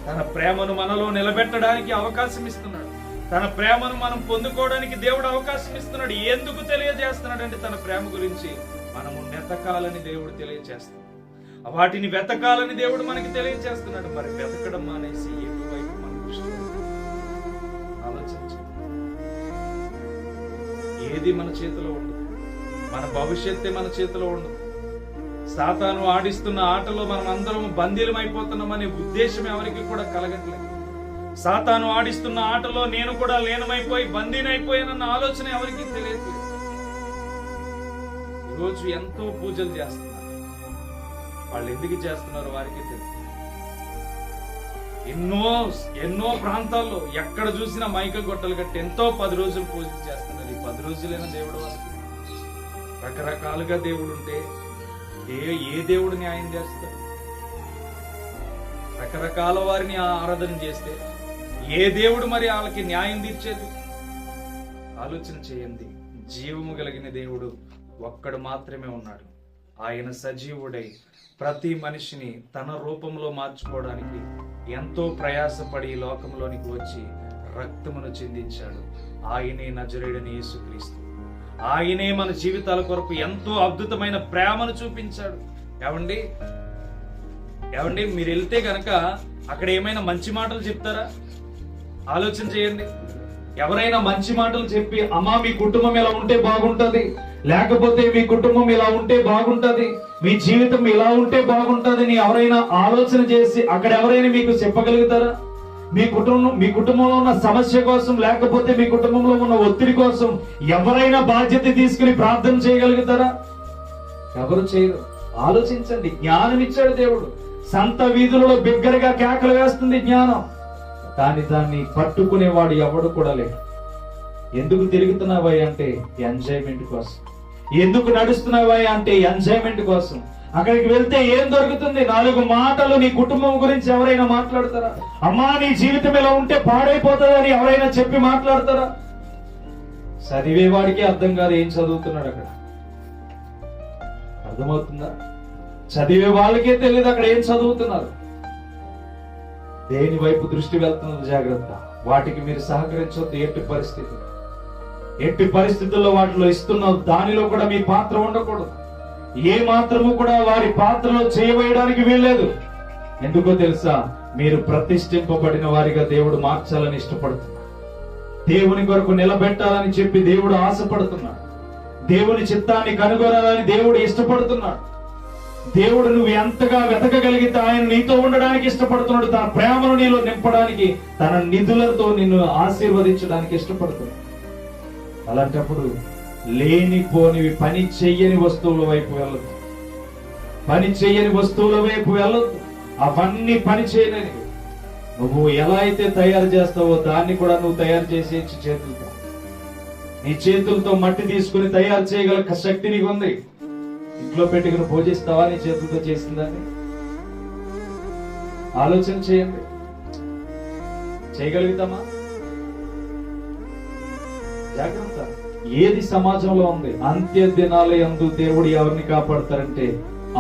తన ప్రేమను మనలో నిలబెట్టడానికి అవకాశం ఇస్తున్నాడు. తన ప్రేమను మనం పొందుకోవడానికి దేవుడు అవకాశం ఇస్తున్నాడు. ఎందుకు తెలియజేస్తున్నాడు అంటే తన ప్రేమ గురించి మనము వెతకాలని దేవుడు తెలియజేస్తున్నాడు. వాటిని వెతకాలని దేవుడు మనకి తెలియజేస్తున్నాడు. మరి వెతకడం మానేసి ఎటువైపు మన దృష్టి? ఆలోచించండి. ఏది మన చేతిలో ఉండదు. మన భవిష్యత్తే మన చేతిలో ఉండదు. సాతాను ఆడిస్తున్న ఆటలో మనం అందరం బందీలం అయిపోతున్నామనే ఉద్దేశం ఎవరికి కూడా కలగట్లేదు. సాతాను ఆడిస్తున్న ఆటలో నేను కూడా లీనమైపోయి బందీనైపోయానన్న ఆలోచన ఎవరికి తెలియట్లేదు. ఈరోజు ఎంతో పూజలు చేస్తున్నారు. వాళ్ళు ఎందుకు చేస్తున్నారు వారికి తెలియదు. ఎన్నో ప్రాంతాల్లో ఎక్కడ చూసినా మైక గొట్టలు కట్టి ఎంతో 10 రోజులు పూజలు చేస్తున్నారు. ఈ 10 రోజులైనా దేవుడు వస్తుంది. రకరకాలుగా దేవుడు ఉంటే ఏ దేవుడు న్యాయం చేస్తాడు? రకరకాల వారిని ఆరాధన చేస్తే ఏ దేవుడు మరి వాళ్ళకి న్యాయం తీర్చేది? ఆలోచన చేయండి. జీవము కలిగిన దేవుడు ఒక్కడు మాత్రమే ఉన్నాడు. ఆయన సజీవుడై ప్రతి మనిషిని తన రూపంలో మార్చుకోవడానికి ఎంతో ప్రయాసపడి ఈ లోకంలోనికి వచ్చి రక్తమును చిందించాడు. ఆయనే నజరేయుడైన యేసుక్రీస్తు. ఆయనే మన జీవితాల కొరకు ఎంతో అద్భుతమైన ప్రేమను చూపించాడు. ఏమండి మీరు వెళ్తే గనక అక్కడ ఏమైనా మంచి మాటలు చెప్తారా? ఆలోచన చేయండి. ఎవరైనా మంచి మాటలు చెప్పి, అమ్మా మీ కుటుంబం ఇలా ఉంటే బాగుంటది, లేకపోతే మీ కుటుంబం ఇలా ఉంటే బాగుంటది, మీ జీవితం ఇలా ఉంటే బాగుంటది అని ఎవరైనా ఆలోచన చేసి అక్కడ ఎవరైనా మీకు చెప్పగలుగుతారా? మీ కుటుంబంలో ఉన్న సమస్య కోసం, లేకపోతే మీ కుటుంబంలో ఉన్న ఒత్తిడి కోసం ఎవరైనా బాధ్యత తీసుకుని ప్రార్థన చేయగలుగుతారా? ఎవరు చేయరు. ఆలోచించండి. జ్ఞానం ఇచ్చాడు దేవుడు. సంత వీధులలో బిగ్గరగా కేకలు వేస్తుంది జ్ఞానం. దాన్ని పట్టుకునేవాడు ఎవడు కూడా లేడు. ఎందుకు తిరుగుతున్నావా అంటే ఎంజాయ్మెంట్ కోసం. ఎందుకు నడుస్తున్నావా అంటే ఎంజాయ్మెంట్ కోసం. అక్కడికి వెళ్తే ఏం దొరుకుతుంది? 4 మాటలు నీ కుటుంబం గురించి ఎవరైనా మాట్లాడతారా? అమ్మా నీ జీవితం ఇలా ఉంటే పాడైపోతుందని ఎవరైనా చెప్పి మాట్లాడతారా? చదివేవాడికి అర్థం కాదు ఏం చదువుతున్నాడు అక్కడ. అర్థమవుతుందా? చదివే వాళ్ళకే తెలియదు అక్కడ ఏం చదువుతున్నారు. దేని వైపు దృష్టి వెళ్తున్నది జాగ్రత్త. వాటికి మీరు సహకరించొద్దు. ఎట్టి పరిస్థితుల్లో వాటిలో ఇస్తున్న దానిలో కూడా మీ పాత్ర ఉండకూడదు. ఏ మాత్రము కూడా వారి పాత్రలో చేయవేయడానికి వీల్లేదు. ఎందుకో తెలుసా? మీరు ప్రతిష్ఠింపబడిన వారిగా దేవుడు మార్చాలని ఇష్టపడుతున్నాడు. దేవుని కొరకు నిలబెట్టాలని చెప్పి దేవుడు ఆశపడుతున్నాడు. దేవుని చిత్తాన్ని కనుగొనాలని దేవుడు ఇష్టపడుతున్నాడు. దేవుడు నువ్వు ఎంతగా వెతకగలిగితే ఆయన నీతో ఉండడానికి ఇష్టపడుతున్నాడు. తన ప్రేమను నీలో నింపడానికి, తన నిధులతో నిన్ను ఆశీర్వదించడానికి ఇష్టపడుతున్నాడు. అలాంటప్పుడు లేనిపోనివి పని చెయ్యని వస్తువుల వైపు వెళ్ళదు. అవన్నీ పని చేయలేనివి. నువ్వు ఎలా అయితే తయారు చేస్తావో దాన్ని కూడా నువ్వు తయారు చేసే చేతులతో, నీ చేతులతో మట్టి తీసుకుని తయారు చేయగల శక్తి నీకు ఉంది. ఇంట్లో పెట్టుకుని పూజిస్తావా నీ చేతులతో చేసిందని? ఆలోచన చేయండి. చేయగలుగుతామా? జాగ్రత్త. ఏది సమాజంలో ఉంది? అంత్య దినాల యందు దేవుడు ఎవరిని కాపాడతారంటే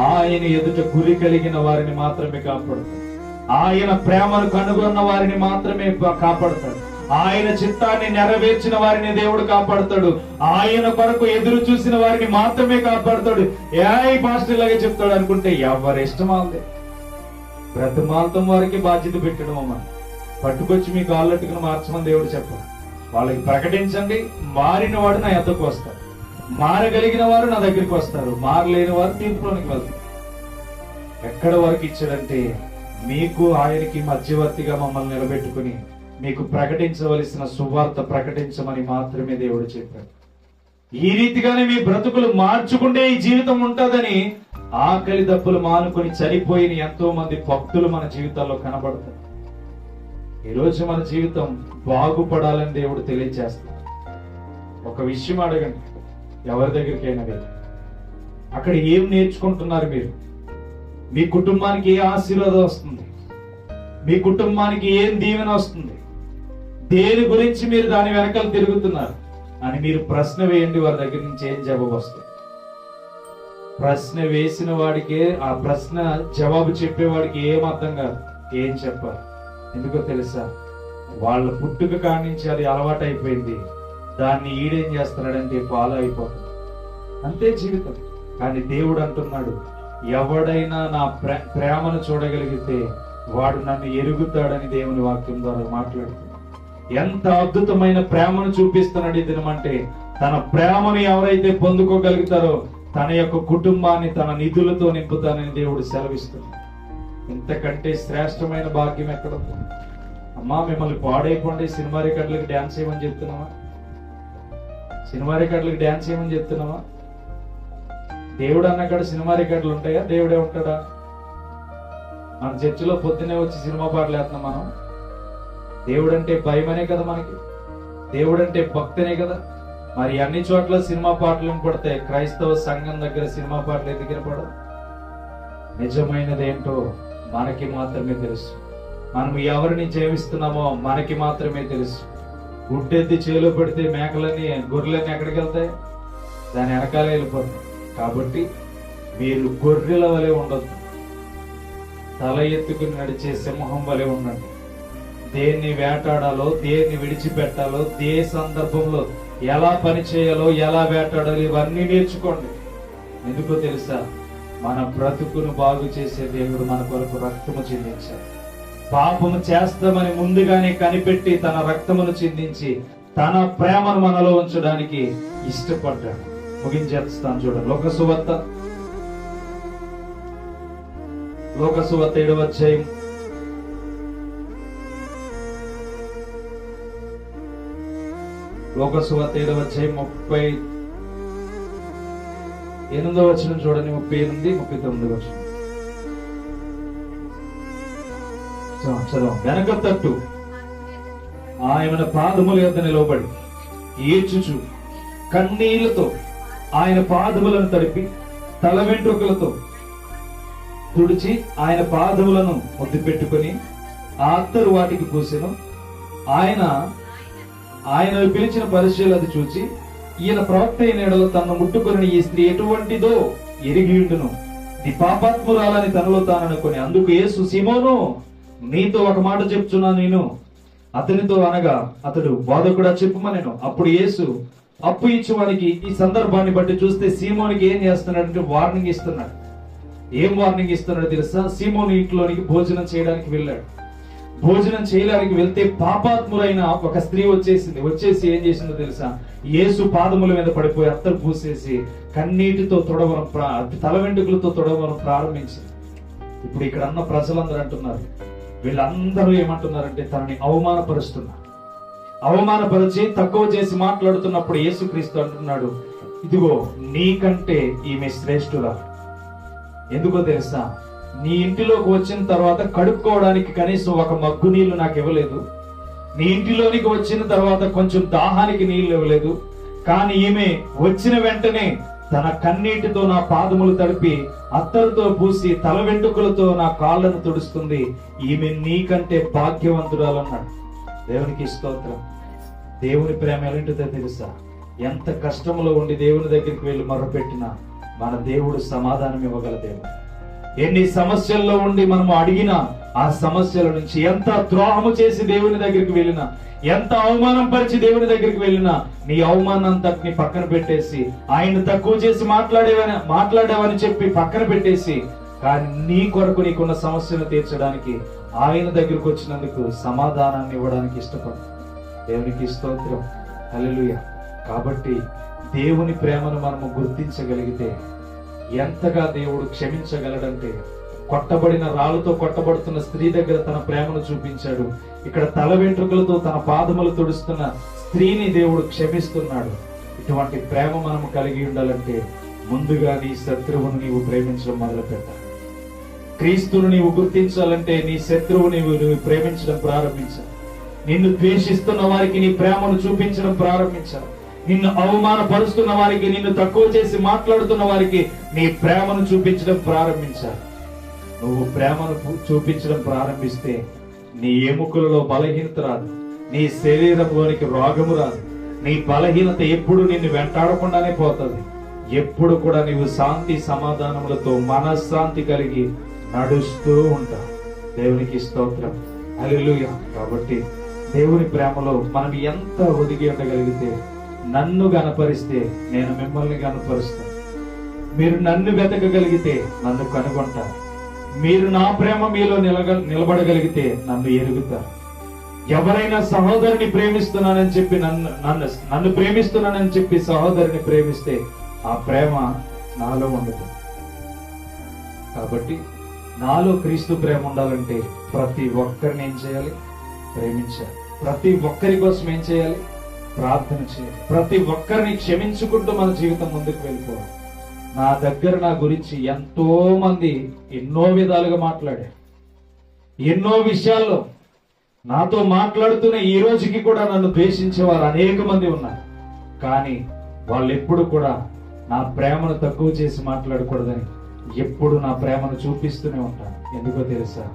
ఆయన ఎదుట గురి కలిగిన వారిని మాత్రమే కాపాడతాడు. ఆయన ప్రేమను కనుగొన్న వారిని మాత్రమే కాపాడతాడు. ఆయన చిత్తాన్ని నెరవేర్చిన వారిని దేవుడు కాపాడతాడు. ఆయన కొరకు ఎదురు చూసిన వారిని మాత్రమే కాపాడతాడు. ఏ పాస్టర్ లాగా చెప్తాడు అనుకుంటే ఎవరి ఇష్టమా ఉంది. బ్రతమాంతం వారికి బాధ్యత పెట్టడం అమ్మ. పట్టుకొచ్చి మీ కాళ్ళట్టుకుని మార్చమని దేవుడు చెప్పాడు. వాళ్ళకి ప్రకటించండి, మారిన వాడు నా ఎద్దకు వస్తారు, మారగలిగిన వారు నా దగ్గరికి వస్తారు, మారలేని వారు తీర్పులోనికి వెళ్తారు. ఎక్కడ వరకు ఇచ్చాడంటే మీకు ఆయనకి మధ్యవర్తిగా మమ్మల్ని నిలబెట్టుకుని మీకు ప్రకటించవలసిన సువార్త ప్రకటించమని మాత్రమే దేవుడు చెప్పాడు. ఈ రీతిగానే మీ బ్రతుకులు మార్చుకుంటే ఈ జీవితం ఉంటుందని ఆకలి దప్పులు మానుకొని చనిపోయిన ఎంతో మంది భక్తులు మన జీవితాల్లో కనబడతారు. ఈ రోజు మన జీవితం బాగుపడాలని దేవుడు తెలియజేస్తాడు. ఒక విషయం అడగండి, ఎవరి దగ్గరికైనా వెళ్ళి అక్కడ ఏం నేర్చుకుంటున్నారు మీరు? మీ కుటుంబానికి ఏ ఆశీర్వాదం వస్తుంది? మీ కుటుంబానికి ఏం దీవెన వస్తుంది? దేని గురించి మీరు దాని వెనకాల తిరుగుతున్నారు అని మీరు ప్రశ్న వేయండి. వారి దగ్గర నుంచి ఏం జవాబు వస్తుంది? ప్రశ్న వేసిన వాడికే ఆ ప్రశ్న జవాబు చెప్పేవాడికి ఏం అర్థం కాదు. ఏం చెప్పాలి? ఎందుకో తెలుసా? వాళ్ళ పుట్టుక కానించి అది అలవాటు అయిపోయింది. దాన్ని ఈడేం చేస్తున్నాడంటే ఫాలో అయిపోతుంది. అంతే జీవితం. కానీ దేవుడు అంటున్నాడు, ఎవడైనా నా ప్రేమను చూడగలిగితే వాడు నన్ను ఎరుగుతాడని దేవుని వాక్యం ద్వారా మాట్లాడుతున్నాడు. ఎంత అద్భుతమైన ప్రేమను చూపిస్తున్నాడు ఈ దినమంటే, తన ప్రేమను ఎవరైతే పొందుకోగలుగుతారో తన యొక్క కుటుంబాన్ని తన నిధులతో నింపుతానని దేవుడు సెలవిస్తున్నాడు. ఇంతకంటే శ్రేష్టమైన భాగ్యం ఎక్కడ? అమ్మా, మిమ్మల్ని పాడైపోండి, సినిమా రికార్డులకు డ్యాన్స్ చేయమని చెప్తున్నావా? సినిమా రికార్డులకు డ్యాన్స్ చేయమని చెప్తున్నావా? దేవుడు అన్నక్కడ సినిమా రికార్డులు ఉంటాయా? దేవుడే ఉంటాడా? మన చర్చిలో పొద్దునే వచ్చి సినిమా పాటలు వేస్తున్నాం మనం. దేవుడు అంటే భయమనే కదా మనకి, దేవుడు అంటే భక్తనే కదా. మరి అన్ని చోట్ల సినిమా పాటలు వినపడతాయి, క్రైస్తవ సంఘం దగ్గర సినిమా పాటలు ఎందుకు వినపడవు? నిజమైనదేంటో మనకి మాత్రమే తెలుసు. మనం ఎవరిని జీవిస్తున్నామో మనకి మాత్రమే తెలుసు. గుడ్డెత్తి చేలో పెడితే మేకలన్నీ గొర్రెలన్నీ ఎక్కడికి వెళ్తాయి? దాని వెనకాలే వెళ్ళిపోతాయి. కాబట్టి మీరు గొర్రెల వలె ఉండొద్దు, తల ఎత్తుకుని నడిచే సింహం వలె ఉండండి. దేన్ని వేటాడాలో, దేన్ని విడిచిపెట్టాలో, దే సందర్భంలో ఎలా పని చేయాలో, ఎలా వేటాడాలో ఇవన్నీ నేర్చుకోండి. ఎందుకో తెలుసా? మన బ్రతుకును బాగు చేసే దేవుడు మన కొరకు రక్తము చిందించాడు. పాపము చేస్తామని ముందుగానే కనిపెట్టి తన రక్తమును చిందించి తన ప్రేమను మనలో ఉంచడానికి ఇష్టపడ్డాడు. ముగించేస్తాను చూడండి. లోకసువార్త 7వ అధ్యాయం 7వ అధ్యాయం 38వ వచనం చూడండి. 38, 39వ వచనం చదవం. వెనక తట్టు ఆయన పాదముల యొద్ద నిలవబడి ఏడ్చుచు కన్నీళ్లతో ఆయన పాదములను తడిపి తల వెంట్రుకలతో తుడిచి ఆయన పాదములను ముద్దు పెట్టుకుని ఆ అత్తరు వాటికి పూసెను. ఆయన పిలిచిన పరిచయాలు అది చూచి, ఈయన ప్రవక్త అయిన ఎడల తనను ముట్టుకొని ఈ స్త్రీ ఎటువంటిదో ఎరిగియుండును, ఇది పాపాత్మురాలని తనలో తాననుకొని, అందుకు యేసు, సీమోను, నీతో ఒక మాట చెప్తున్నా నేను అతనితో అనగా అతడు, బోధకుడా చెప్పుమనెను. అప్పుడు యేసు అప్పు ఇచ్చేవానికి ఈ సందర్భాన్ని బట్టి చూస్తే సీమోనికి ఏం చేస్తున్నాడంటే వార్నింగ్ ఇస్తున్నాడు. ఏం వార్నింగ్ ఇస్తున్నాడు తెలుసా? సీమోను ఇంట్లోనికి భోజనం చేయడానికి వెళ్ళాడు. భోజనం చేయడానికి వెళ్తే పాపాత్ములైన ఒక స్త్రీ వచ్చేసి ఏం చేసిందో తెలుసా? యేసు పాదముల మీద పడిపోయి అత్తరు పూసేసి కన్నీటితో తొడవడం, తల వెంట్రుకలతో తొడవడం ప్రారంభించింది. ఇప్పుడు ఇక్కడ అన్న ప్రజలందరూ అంటున్నారు, వీళ్ళందరూ ఏమంటున్నారంటే తనని అవమానపరిచి తక్కువ చేసి మాట్లాడుతున్నప్పుడు యేసుక్రీస్తు అంటున్నాడు, ఇదిగో నీకంటే ఈమె శ్రేష్ఠురా. ఎందుకో తెలుసా? నీ ఇంటిలోకి వచ్చిన తర్వాత కడుక్కోవడానికి కనీసం ఒక మగ్గు నీళ్లు నాకు ఇవ్వలేదు. నీ ఇంటిలోనికి వచ్చిన తర్వాత కొంచెం దాహానికి నీళ్లు ఇవ్వలేదు. కానీ ఈమె వచ్చిన వెంటనే తన కన్నీటితో నా పాదములు తడిపి అత్తరుతో పూసి తల వెంట్రుకలతో నా కాళ్ళను తుడుస్తుంది, ఈమె నీకంటే భాగ్యవంతురాలన్నాడు. దేవునికి స్తోత్రం. దేవుని ప్రేమ ఎలాంటిదో తెలుసా? ఎంత కష్టంలో ఉండి దేవుని దగ్గరికి వెళ్ళి మొర్రపెట్టినా మన దేవుడు సమాధానం ఇవ్వగల దేవుడు. ఎన్ని సమస్యల్లో ఉండి మనము అడిగినా ఆ సమస్యల నుంచి, ఎంత ద్రోహము చేసి దేవుని దగ్గరికి వెళ్ళినా, ఎంత అవమానం పరిచి దేవుని దగ్గరికి వెళ్ళినా, నీ అవమానం అంతటిని పక్కన పెట్టేసి, ఆయన తక్కువ చేసి మాట్లాడేవని చెప్పి పక్కన పెట్టేసి, కానీ నీ కొరకు నీకున్న సమస్యను తీర్చడానికి ఆయన దగ్గరికి వచ్చినందుకు సమాధానాన్ని ఇవ్వడానికి ఇష్టపడు. దేవునికి స్తోత్రం. హల్లెలూయా. కాబట్టి దేవుని ప్రేమను మనము గుర్తించగలిగితే ఎంతగా దేవుడు క్షమించగలడంటే, కొట్టబడిన రాళ్ళతో కొట్టబడుతున్న స్త్రీ దగ్గర తన ప్రేమను చూపించాడు. ఇక్కడ తల వెంట్రుకలతో తన పాదములు తుడుస్తున్న స్త్రీని దేవుడు క్షమిస్తున్నాడు. ఇటువంటి ప్రేమ మనము కలిగి ఉండాలంటే ముందుగా నీ శత్రువును నీవు ప్రేమించడం మొదలు పెట్టాలి. క్రీస్తును నీవు గుర్తించాలంటే నీ శత్రువు నీవు ప్రేమించడం ప్రారంభించాలి. నిన్ను ద్వేషిస్తున్న వారికి నీ ప్రేమను చూపించడం ప్రారంభించాలి. నిన్ను అవమానపరుస్తున్న వారికి, నిన్ను తక్కువ చేసి మాట్లాడుతున్న వారికి నీ ప్రేమను చూపించడం ప్రారంభించాలి. నువ్వు ప్రేమను చూపించడం ప్రారంభిస్తే నీ ఎముకలలో బలహీనత రాదు, నీ శరీరంలోనికి రోగము రాదు. నీ బలహీనత ఎప్పుడు నిన్ను వెంటాడకుండానే పోతుంది. ఎప్పుడు కూడా నీవు శాంతి సమాధానములతో మనశ్శాంతి కలిగి నడుస్తూ ఉంటావు. దేవునికి స్తోత్రం. హల్లెలూయా. కాబట్టి దేవుని ప్రేమలో మనం ఎంత ఒదిగి ఉండగలిగితే, నన్ను గనపరిస్తే నేను మిమ్మల్ని గనపరుస్తాను. మీరు నన్ను వెతకగలిగితే నన్ను కనుగొంటారు. మీరు నా ప్రేమ మీలో నిలబడగలిగితే నన్ను ఎరుగుతారు. ఎవరైనా సహోదరుని ప్రేమిస్తున్నానని చెప్పి నన్ను ప్రేమిస్తున్నానని చెప్పి సహోదరుని ప్రేమిస్తే ఆ ప్రేమ నాలో ఉండదు. కాబట్టి నాలో క్రీస్తు ప్రేమ ఉండాలంటే ప్రతి ఒక్కరిని ఏం చేయాలి? ప్రేమించాలి. ప్రతి ఒక్కరి కోసం ఏం చేయాలి? ప్రార్థన చేయాలి. ప్రతి ఒక్కరిని క్షమించుకుంటూ మన జీవితం ముందుకు వెళ్ళిపోవాలి. నా దగ్గర నా గురించి ఎంతో మంది ఎన్నో విధాలుగా మాట్లాడారు. ఎన్నో విషయాల్లో నాతో మాట్లాడుతూనే ఈ రోజుకి కూడా నన్ను ద్వేషించే వారు అనేక మంది ఉన్నారు. కానీ వాళ్ళు ఎప్పుడు కూడా నా ప్రేమను తక్కువ చేసి మాట్లాడకూడదని ఎప్పుడు నా ప్రేమను చూపిస్తూనే ఉంటాను. ఎందుకో తెలుసా?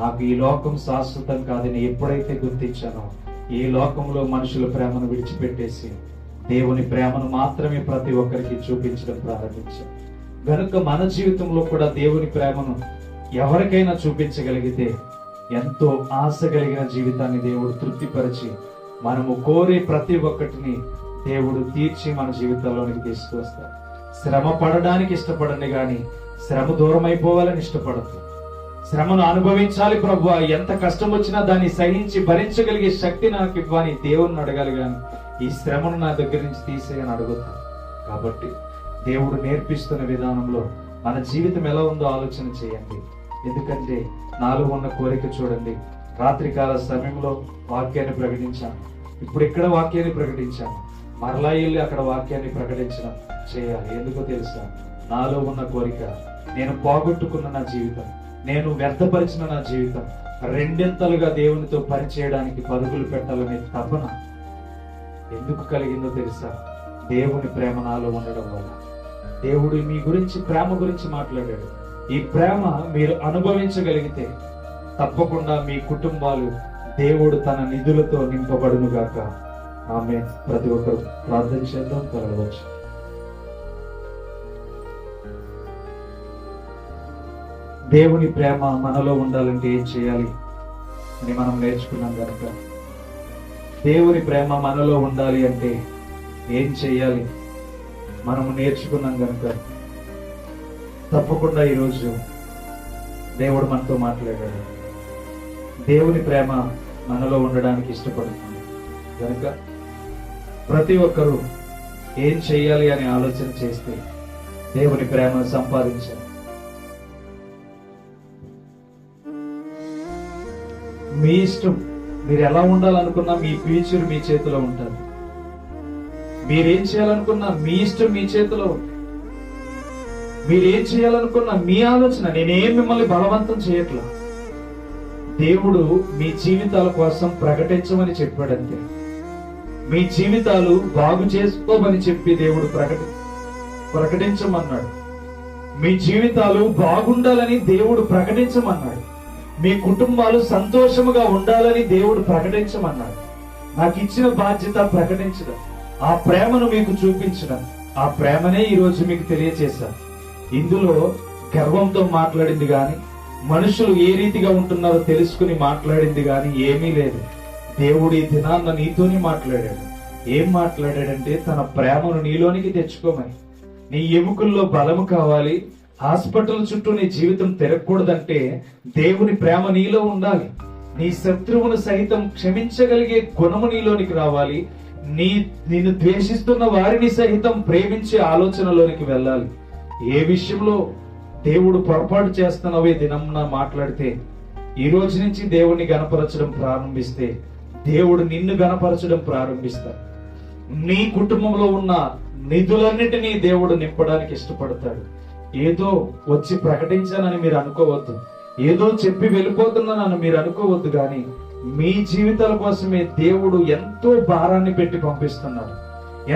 నాకు ఈ లోకం శాశ్వతం కాదని ఎప్పుడైతే గుర్తించానో, ఈ లోకంలో మనుషుల ప్రేమను విడిచిపెట్టేసి దేవుని ప్రేమను మాత్రమే ప్రతి ఒక్కరికి చూపించడం ప్రారంభించాం. గనుక మన జీవితంలో కూడా దేవుని ప్రేమను ఎవరికైనా చూపించగలిగితే ఎంతో ఆశ కలిగిన జీవితాన్ని దేవుడు తృప్తిపరిచి, మనము కోరే ప్రతి ఒక్కటిని దేవుడు తీర్చి మన జీవితంలోనికి తీసుకొస్తాడు. శ్రమ పడడానికి ఇష్టపడండి, గాని శ్రమ దూరం అయిపోవాలని ఇష్టపడద్దు. శ్రమను అనుభవించాలి ప్రభువా, ఎంత కష్టం వచ్చినా దాన్ని సహించి భరించగలిగే శక్తి నాకు ఇవ్వని దేవుణ్ణి అడగాలి, గాని ఈ శ్రమను నా దగ్గర నుంచి తీసేయని అడుగుతాను. కాబట్టి దేవుడు నేర్పిస్తున్న విధానంలో మన జీవితం ఎలా ఉందో ఆలోచన చేయండి. ఎందుకంటే నాలో ఉన్న కోరిక చూడండి. రాత్రికాల సమయంలో వాక్యాన్ని ప్రకటించాను, ఇప్పుడు ఇక్కడ వాక్యాన్ని ప్రకటించాను, మరలా వెళ్ళి అక్కడ వాక్యాన్ని ప్రకటించడం చేయాలి. ఎందుకో తెలుసా? నాలో ఉన్న కోరిక, నేను పోగొట్టుకున్న నా జీవితం, నేను వ్యర్థపరిచిన నా జీవితం రెండింతలుగా దేవునితో పనిచేయడానికి పరుగులు పెట్టాలనే తపన ఎందుకు కలిగిందో తెలుసా? దేవుని ప్రేమ నాలో ఉండడం వల్ల. దేవుడు మీ గురించి, ప్రేమ గురించి మాట్లాడాడు. ఈ ప్రేమ మీరు అనుభవించగలిగితే తప్పకుండా మీ కుటుంబాలు దేవుడు తన నిధులతో నింపబడును గాక. ఆమేన్. ప్రతి ఒక్కరు ప్రార్థన చేద్దాం. కలగవచ్చు. దేవుని ప్రేమ మనలో ఉండాలంటే ఏం చేయాలి అని మనం నేర్చుకున్నాం కనుక, దేవుని ప్రేమ మనలో ఉండాలి అంటే ఏం చేయాలి మనము నేర్చుకున్నాం కనుక, తప్పకుండా ఈరోజు దేవుడు మనతో మాట్లాడాడు. దేవుని ప్రేమ మనలో ఉండడానికి ఇష్టపడుతుంది కనుక ప్రతి ఒక్కరూ ఏం చేయాలి అని ఆలోచన చేస్తే దేవుని ప్రేమను సంపాదించాలి. మీ ఇష్టం, మీరు ఎలా ఉండాలనుకున్నా మీ ఫ్యూచర్ మీ చేతిలో ఉంటుంది. మీరేం చేయాలనుకున్నా మీ ఇష్టం మీ చేతిలో ఉంటుంది. మీరేం చేయాలనుకున్నా మీ ఆలోచన. నేనేం మిమ్మల్ని బలవంతం చేయట్లా. దేవుడు మీ జీవితాల కోసం ప్రకటించమని చెప్పాడంతే. మీ జీవితాలు బాగు చేసుకోమని చెప్పి దేవుడు ప్రకటించమన్నాడు. మీ జీవితాలు బాగుండాలని దేవుడు ప్రకటించమన్నాడు. మీ కుటుంబాలు సంతోషముగా ఉండాలని దేవుడు ప్రకటించమన్నాడు. నాకు ఇచ్చిన బాధ్యత ప్రకటించడం, ఆ ప్రేమను మీకు చూపించడం, ఆ ప్రేమనే ఈ రోజు మీకు తెలియచేశాను. ఇందులో గర్వంతో మాట్లాడింది గాని, మనుషులు ఏ రీతిగా ఉంటున్నారో తెలుసుకుని మాట్లాడింది గాని ఏమీ లేదు. దేవుడు ఈ దినాన్న నీతోనే మాట్లాడాడు. ఏం మాట్లాడాడంటే తన ప్రేమను నీలోనికి తెచ్చుకోమని. నీ ఎముకల్లో బలము కావాలి, హాస్పిటల్ చుట్టూ నీ జీవితం తిరగకూడదంటే దేవుని ప్రేమ నీలో ఉండాలి. నీ శత్రువును సైతం క్షమించగలిగే గుణము నీలోనికి రావాలి. నిన్ను ద్వేషిస్తున్న వారిని సహితం ప్రేమించే ఆలోచనలోనికి వెళ్ళాలి. ఏ విషయంలో దేవుడు పొరపాటు చేస్తున్నావే దినంన మాట్లాడితే, ఈ రోజు నుంచి దేవుణ్ణి గణపరచడం ప్రారంభిస్తే దేవుడు నిన్ను గణపరచడం ప్రారంభిస్తాడు. నీ కుటుంబంలో ఉన్న నిధులన్నిటినీ దేవుడు నింపడానికి ఇష్టపడతాడు. ఏదో వచ్చి ప్రకటించానని మీరు అనుకోవద్దు, ఏదో చెప్పి వెళ్ళిపోతున్నానని మీరు అనుకోవద్దు. కానీ మీ జీవితాల కోసమే దేవుడు ఎంతో భారాన్ని పెట్టి పంపిస్తున్నాడు.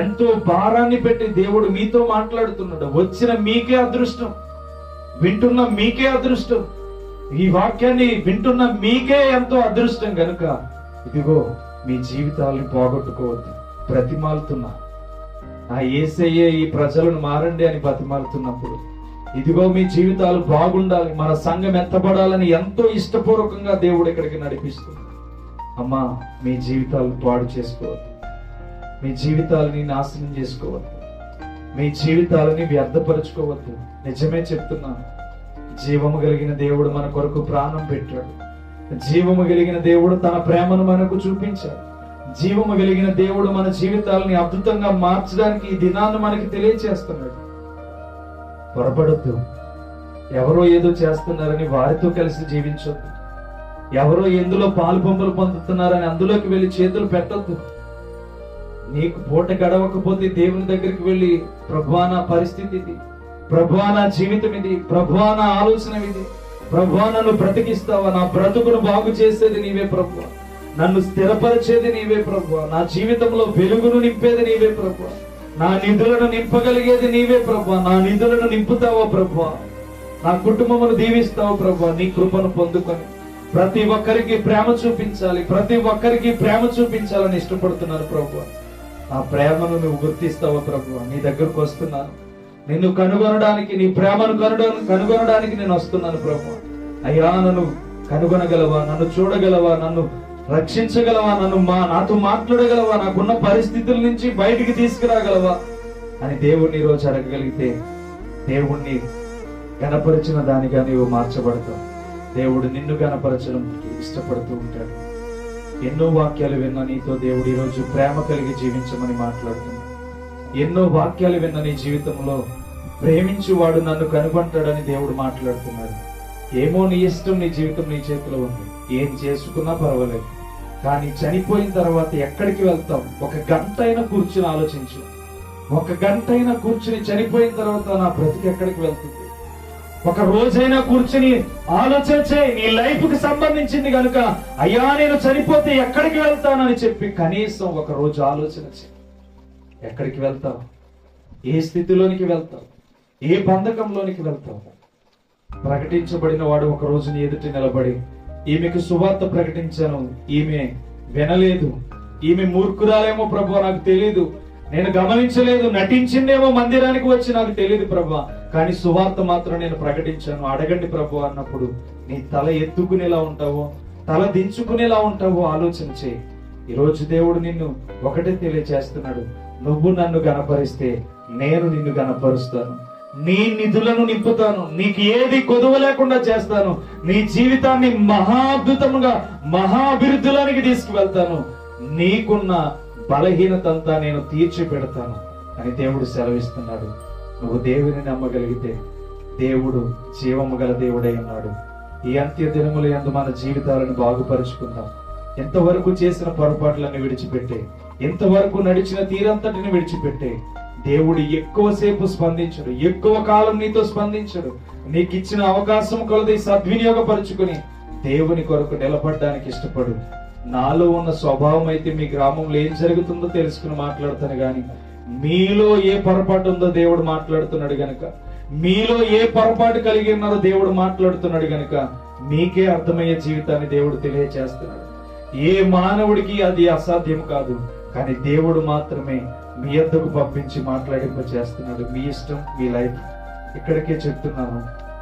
ఎంతో భారాన్ని పెట్టి దేవుడు మీతో మాట్లాడుతున్నాడు. వచ్చిన మీకే అదృష్టం, వింటున్న మీకే అదృష్టం, ఈ వాక్యాన్ని వింటున్న మీకే ఎంతో అదృష్టం. గనుక ఇదిగో మీ జీవితాలను పోగొట్టుకోవద్దు. బ్రతిమాలుతున్నా ఆ యేసయ్యే ఈ ప్రజలను మారండి అని బతిమాలుతున్నప్పుడు, ఇదిగో మీ జీవితాలు బాగుండాలి, మన సంఘం ఎత్తబడాలని ఎంతో ఇష్టపూర్వకంగా దేవుడు ఇక్కడికి నడిపిస్తుంది. అమ్మా, మీ జీవితాలను పాడు చేసుకోవద్దు, మీ జీవితాలని నాశనం చేసుకోవద్దు, మీ జీవితాలని వ్యర్థపరచుకోవద్దు. నిజమే చెప్తున్నాను, జీవము కలిగిన దేవుడు మన కొరకు ప్రాణం పెట్టాడు. జీవము కలిగిన దేవుడు తన ప్రేమను మనకు చూపించాడు. జీవము కలిగిన దేవుడు మన జీవితాలని అద్భుతంగా మార్చడానికి ఈ దినాన్ని మనకి తెలియచేస్తున్నాడు. పొరపడద్దు. ఎవరో ఏదో చేస్తున్నారని వారితో కలిసి జీవించొద్దు. ఎవరో ఎందులో పాలు పంపులు పొందుతున్నారని అందులోకి వెళ్ళి చేతులు పెట్టొద్దు. నీకు పూట గడవకపోతే దేవుని దగ్గరికి వెళ్ళి, ప్రభువా నా పరిస్థితి ఇది, ప్రభువా నా జీవితం ఇది, ప్రభువా నా ఆలోచన ఇది, ప్రభువా నన్ను బ్రతికిస్తావా, నా బ్రతుకును బాగు చేసేది నీవే ప్రభువా, నన్ను స్థిరపరిచేది నీవే ప్రభువా, నా జీవితంలో వెలుగును నింపేది నీవే ప్రభువా, నా నిధులను నింపగలిగేది నీవే ప్రభువా, నా నిధులను నింపుతావా ప్రభువా, నా కుటుంబమును దీవిస్తావు ప్రభువా. నీ కృపను పొందుకొని ప్రతి ఒక్కరికి ప్రేమ చూపించాలి, ప్రతి ఒక్కరికి ప్రేమ చూపించాలని ఇష్టపడుతున్నాను ప్రభువా. ఆ ప్రేమను నువ్వు గుర్తిస్తావా ప్రభువా? నీ దగ్గరకు వస్తున్నాను, నిన్ను కనుగొనడానికి, నీ ప్రేమను కనుగొనడానికి నేను వస్తున్నాను ప్రభువా. అయ్యా, నన్ను కనుగొనగలవా, నన్ను చూడగలవా, నన్ను రక్షించగలవా, నాతో మాట్లాడగలవా, నాకున్న పరిస్థితుల నుంచి బయటికి తీసుకురాగలవా అని దేవుణ్ణి ఈ రోజు అడగగలిగితే దేవుణ్ణి గణపరిచిన దానిగా నీవు మార్చబడతావు. దేవుడు నిన్ను గణపరచడం ఇష్టపడుతూ ఉంటాడు. ఎన్నో వాక్యాలు విన్నా నీతో దేవుడు ఈ రోజు ప్రేమ కలిగి జీవించమని మాట్లాడుతున్నాడు. ఎన్నో వాక్యాలు విన్న నీ జీవితంలో ప్రేమించువాడు నన్ను కనుగొంటాడని దేవుడు మాట్లాడుతున్నాడు. ఏమో నీ ఇష్టం, నీ జీవితం నీ చేతిలో ఉంది, ఏం చేసుకున్నా పర్వాలేదు. కానీ చనిపోయిన తర్వాత ఎక్కడికి వెళ్తాం? ఒక గంట అయినా కూర్చుని ఆలోచించు. ఒక గంట అయినా కూర్చుని చనిపోయిన తర్వాత నా బ్రతికి ఎక్కడికి వెళ్తుంది? ఒక రోజైనా కూర్చుని ఆలోచన చేయి. నీ లైఫ్ కి సంబంధించింది కనుక, అయ్యా నేను చనిపోతే ఎక్కడికి వెళ్తానని చెప్పి కనీసం ఒక రోజు ఆలోచన చేయి. ఎక్కడికి వెళ్తావు? ఏ స్థితిలోనికి వెళ్తావు? ఏ బంధకంలోనికి వెళ్తావు? ప్రకటించబడిన వాడు ఒక రోజు నీ ఎదుటి నిలబడి, ఈమెకు సువార్త ప్రకటించాను, ఈమె వినలేదు, ఈమె మూర్ఖురాలేమో ప్రభు, నాకు తెలియదు, నేను గమనించలేదు, నటించిందేమో మందిరానికి వచ్చి, నాకు తెలియదు ప్రభు, కానీ సువార్త మాత్రం నేను ప్రకటించాను, అడగండి ప్రభు అన్నప్పుడు నీ తల ఎత్తుకునేలా ఉంటావో, తల దించుకునేలా ఉంటావో ఆలోచన చేయి. ఈరోజు దేవుడు నిన్ను ఒకటే తెలియచేస్తున్నాడు, నువ్వు నన్ను గణపరిస్తే నేను నిన్ను గణపరుస్తాను, నీ నిధులను నింపుతాను, నీకు ఏది కొదువ లేకుండా చేస్తాను, నీ జీవితాన్ని మహాద్భుతముగా మహాభివృద్ధిలోనికి తీసుకువెళ్తాను, నీకున్న బలహీనతంతా నేను తీర్చి పెడతాను అని దేవుడు సెలవిస్తున్నాడు. నువ్వు దేవుని నమ్మగలిగితే దేవుడు జీవము గల దేవుడై ఉన్నాడు. ఈ అంత్య దినముల యందు మన జీవితాలను బాగుపరుచుకుందాం. ఎంతవరకు చేసిన పొరపాట్లను విడిచిపెట్టే, ఎంతవరకు నడిచిన తీరంతటిని విడిచిపెట్టే. దేవుడు ఎక్కువసేపు స్పందించడు, ఎక్కువ కాలం నీతో స్పందించడు. నీకు ఇచ్చిన అవకాశం కొలది సద్వినియోగపరుచుకుని దేవుని కొరకు నిలబడడానికి ఇష్టపడు. నాలో ఉన్న స్వభావం అయితే మీ గ్రామంలో ఏం జరుగుతుందో తెలుసుకుని మాట్లాడతాను గాని, మీలో ఏ పొరపాటు ఉందో దేవుడు మాట్లాడుతున్నాడు గనక, మీలో ఏ పొరపాటు కలిగి ఉన్నారో దేవుడు మాట్లాడుతున్నాడు గనక మీకే అర్థమయ్యే జీవితాన్ని దేవుడు తెలియచేస్తున్నాడు. ఏ మానవుడికి అది అసాధ్యం కాదు, కానీ దేవుడు మాత్రమే మీ యొద్దకు పంపించి మాట్లాడింప చేస్తున్నాడు. మీ ఇష్టం, మీ లైఫ్. ఇక్కడికే చెప్తున్నాను,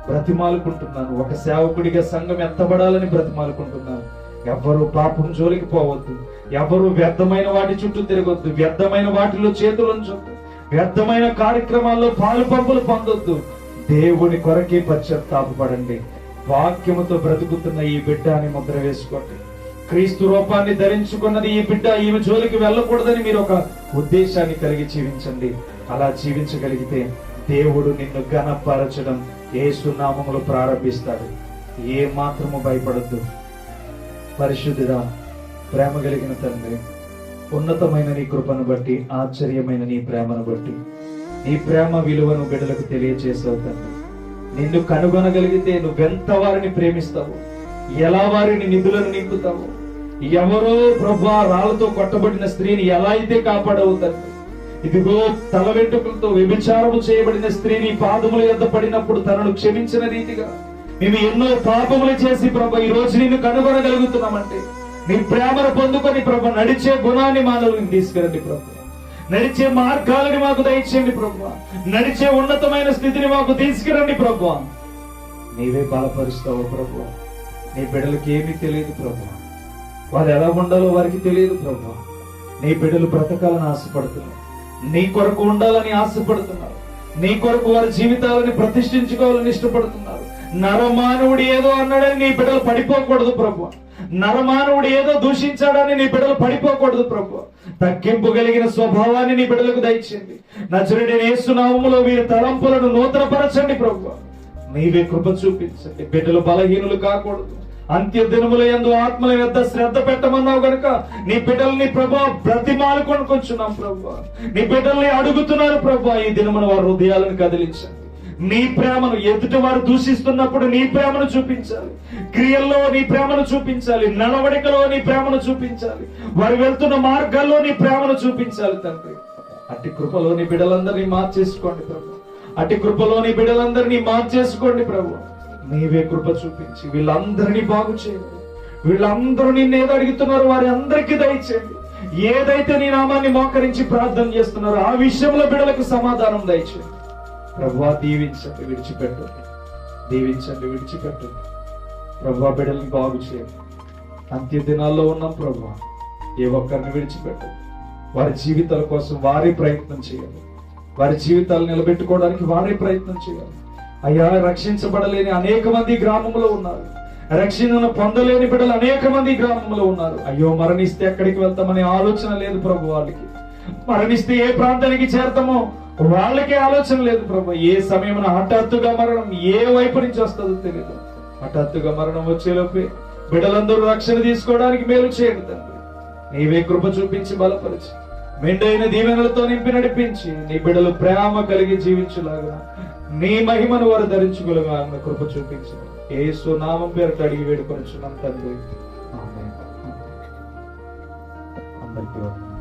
బ్రతిమాలుకుంటున్నాను, ఒక సేవకుడిగా సంఘం ఎత్తబడాలని బ్రతిమాలుకుంటున్నాను. ఎవ్వరూ పాపం జోలికి పోవద్దు, ఎవరు వ్యర్థమైన వాటి చుట్టూ తిరగొద్దు, వ్యర్థమైన వాటిలో చేతులు ఉంచొద్దు, వ్యర్థమైన కార్యక్రమాల్లో పాలు పంపులు పొందొద్దు. దేవుని కొరకే పశ్చాత్తాపపడండి. వాక్యముతో బ్రతుకుతున్న ఈ బిడ్డ అని ముద్ర వేసుకోండి. క్రీస్తు రూపాన్ని ధరించుకున్నది ఈ బిడ్డ, ఈమె జోలికి వెళ్ళకూడదని మీరు ఒక ఉద్దేశాన్ని కలిగి జీవించండి. అలా జీవించగలిగితే దేవుడు నిన్ను ఘనపరచడం యేసు నామములో ప్రారంభిస్తాడు. ఏ మాత్రము భయపడద్దు. పరిశుద్ధుడా, ప్రేమ కలిగిన తండ్రి, ఉన్నతమైన నీ కృపను బట్టి, ఆశ్చర్యమైన నీ ప్రేమను బట్టి, నీ ప్రేమ విలువను బిడ్డలకు తెలియచేసావు తండ్రి. నిన్ను కనుగొనగలిగితే నువ్వెంత వారిని ప్రేమిస్తావు, ఎలా వారిని నిధులను నింపుతావు. ఎవరో ప్రభా రాళ్లతో కొట్టబడిన స్త్రీని ఎలా అయితే కాపాడవు తండ్రి, ఇదిగో తల వెంట్రుకలతో వ్యభిచారము చేయబడిన స్త్రీని పాదముల యొద్ద పడినప్పుడు తనను క్షమించిన రీతిగా మేము ఎన్నో పాపములు చేసి ప్రభా ఈ రోజు నిన్ను కనుగొనగలుగుతున్నామంటే నీ ప్రేమను పొందుకొని ప్రభా నడిచే గుణాన్ని మానవుని తీసుకురండి ప్రభా. నడిచే మార్గాలని మాకు దయచేయండి ప్రభా. నడిచే ఉన్నతమైన స్థితిని మాకు తీసుకురండి ప్రభా. నీవే బలపరుస్తావు ప్రభా. నీ బిడ్డలకి ఏమీ తెలియదు ప్రభా, వారు ఎలా ఉండాలో వారికి తెలియదు ప్రభా. నీ బిడ్డలు బ్రతకాలని ఆశపడుతున్నారు, నీ కొరకు ఉండాలని ఆశపడుతున్నారు, నీ కొరకు వారి జీవితాలని ప్రతిష్ఠించుకోవాలని ఇష్టపడుతున్నారు. నరమానవుడు ఏదో అన్నాడని నీ బిడ్డలు పడిపోకూడదు ప్రభు. నరమానవుడు ఏదో దూషించాడని నీ బిడ్డలు పడిపోకూడదు ప్రభు. తగ్గింపు కలిగిన స్వభావాన్ని నీ బిడ్డలకు దయచేయండి. నజరేయుడైన యేసు నామములో వీరి తలంపులను నూతనపరచండి ప్రభు. నీవే కృప చూపించండి. బిడ్డలు బలహీనులు కాకూడదు. అంత్య దినముల యందు ఆత్మల యొద్ద శ్రద్ధ పెట్టమన్నావు గనుక నీ బిడ్డల్ని ప్రభా బ్రతిమాలుకొని కూర్చున్నాం ప్రభా. నీ బిడ్డల్ని అడుగుతున్నారు ప్రభా, ఈ దినమున వారి హృదయాలను కదిలించండి. నీ ప్రేమను ఎదుటి వారు దూషిస్తున్నప్పుడు నీ ప్రేమను చూపించాలి, క్రియల్లో నీ ప్రేమను చూపించాలి, నడవడికలో నీ ప్రేమను చూపించాలి, వారు వెళ్తున్న మార్గాల్లో నీ ప్రేమను చూపించాలి తండ్రి. అట్టి కృపలో నీ బిడ్డలందరినీ మార్చేసుకోండి ప్రభు. అట్టి కృపలో నీ బిడ్డలందరినీ మార్చేసుకోండి ప్రభు. నీవే కృప చూపించి వీళ్ళందరినీ బాగు చేయండి. వీళ్ళందరూ నిన్ను ఏదో అడుగుతున్నారు వారి అందరికీ దయచేయండి. ఏదైతే నీ నామాన్ని మోకరించి ప్రార్థన చేస్తున్నారో ఆ విషయంలో బిడ్డలకు సమాధానం దయచేయండి ప్రభువా. దీవించండి, విడిచిపెట్టండి. దీవించండి, విడిచిపెట్టండి ప్రభువా. బిడ్డల్ని బాగు చేయండి. అంత్య దినాల్లో ఉన్నాం ప్రభువా. ఏ ఒక్కరిని విడిచిపెట్టండి. వారి జీవితాల కోసం వారే ప్రయత్నం చేయాలి. వారి జీవితాలు నిలబెట్టుకోవడానికి వారే ప్రయత్నం చేయాలి. అయ్యా, రక్షించబడలేని అనేక మంది గ్రామంలో ఉన్నారు. రక్షణను పొందలేని బిడ్డలు అనేక మంది గ్రామంలో ఉన్నారు. అయ్యో, మరణిస్తే ఎక్కడికి వెళ్తామనే ఆలోచన లేదు ప్రభు. వాళ్ళకి మరణిస్తే ఏ ప్రాంతానికి చేరతామో వాళ్ళకే ఆలోచన లేదు ప్రభు. ఏ సమయమున హఠాత్తుగా మరణం ఏ వైపు నుంచి వస్తుందో తెలియదు. హఠాత్తుగా మరణం వచ్చేలోపే బిడ్డలందరూ రక్షణ తీసుకోవడానికి మేలు చేయండి తండ్రి. నీవే కృప చూపించి బలపరిచి మెండైన దీవెనలతో నింపి నడిపించి నీ బిడ్డలు ప్రేమ కలిగి జీవించులాగా నీ మహిమను వారు ధరించుకోలుగా కృప చూపించి యేసు నామం పేరిట అడిగి వేడుకొనుచున్నాం తండ్రి. ఆమేన్. అందరికీ వందనాలు.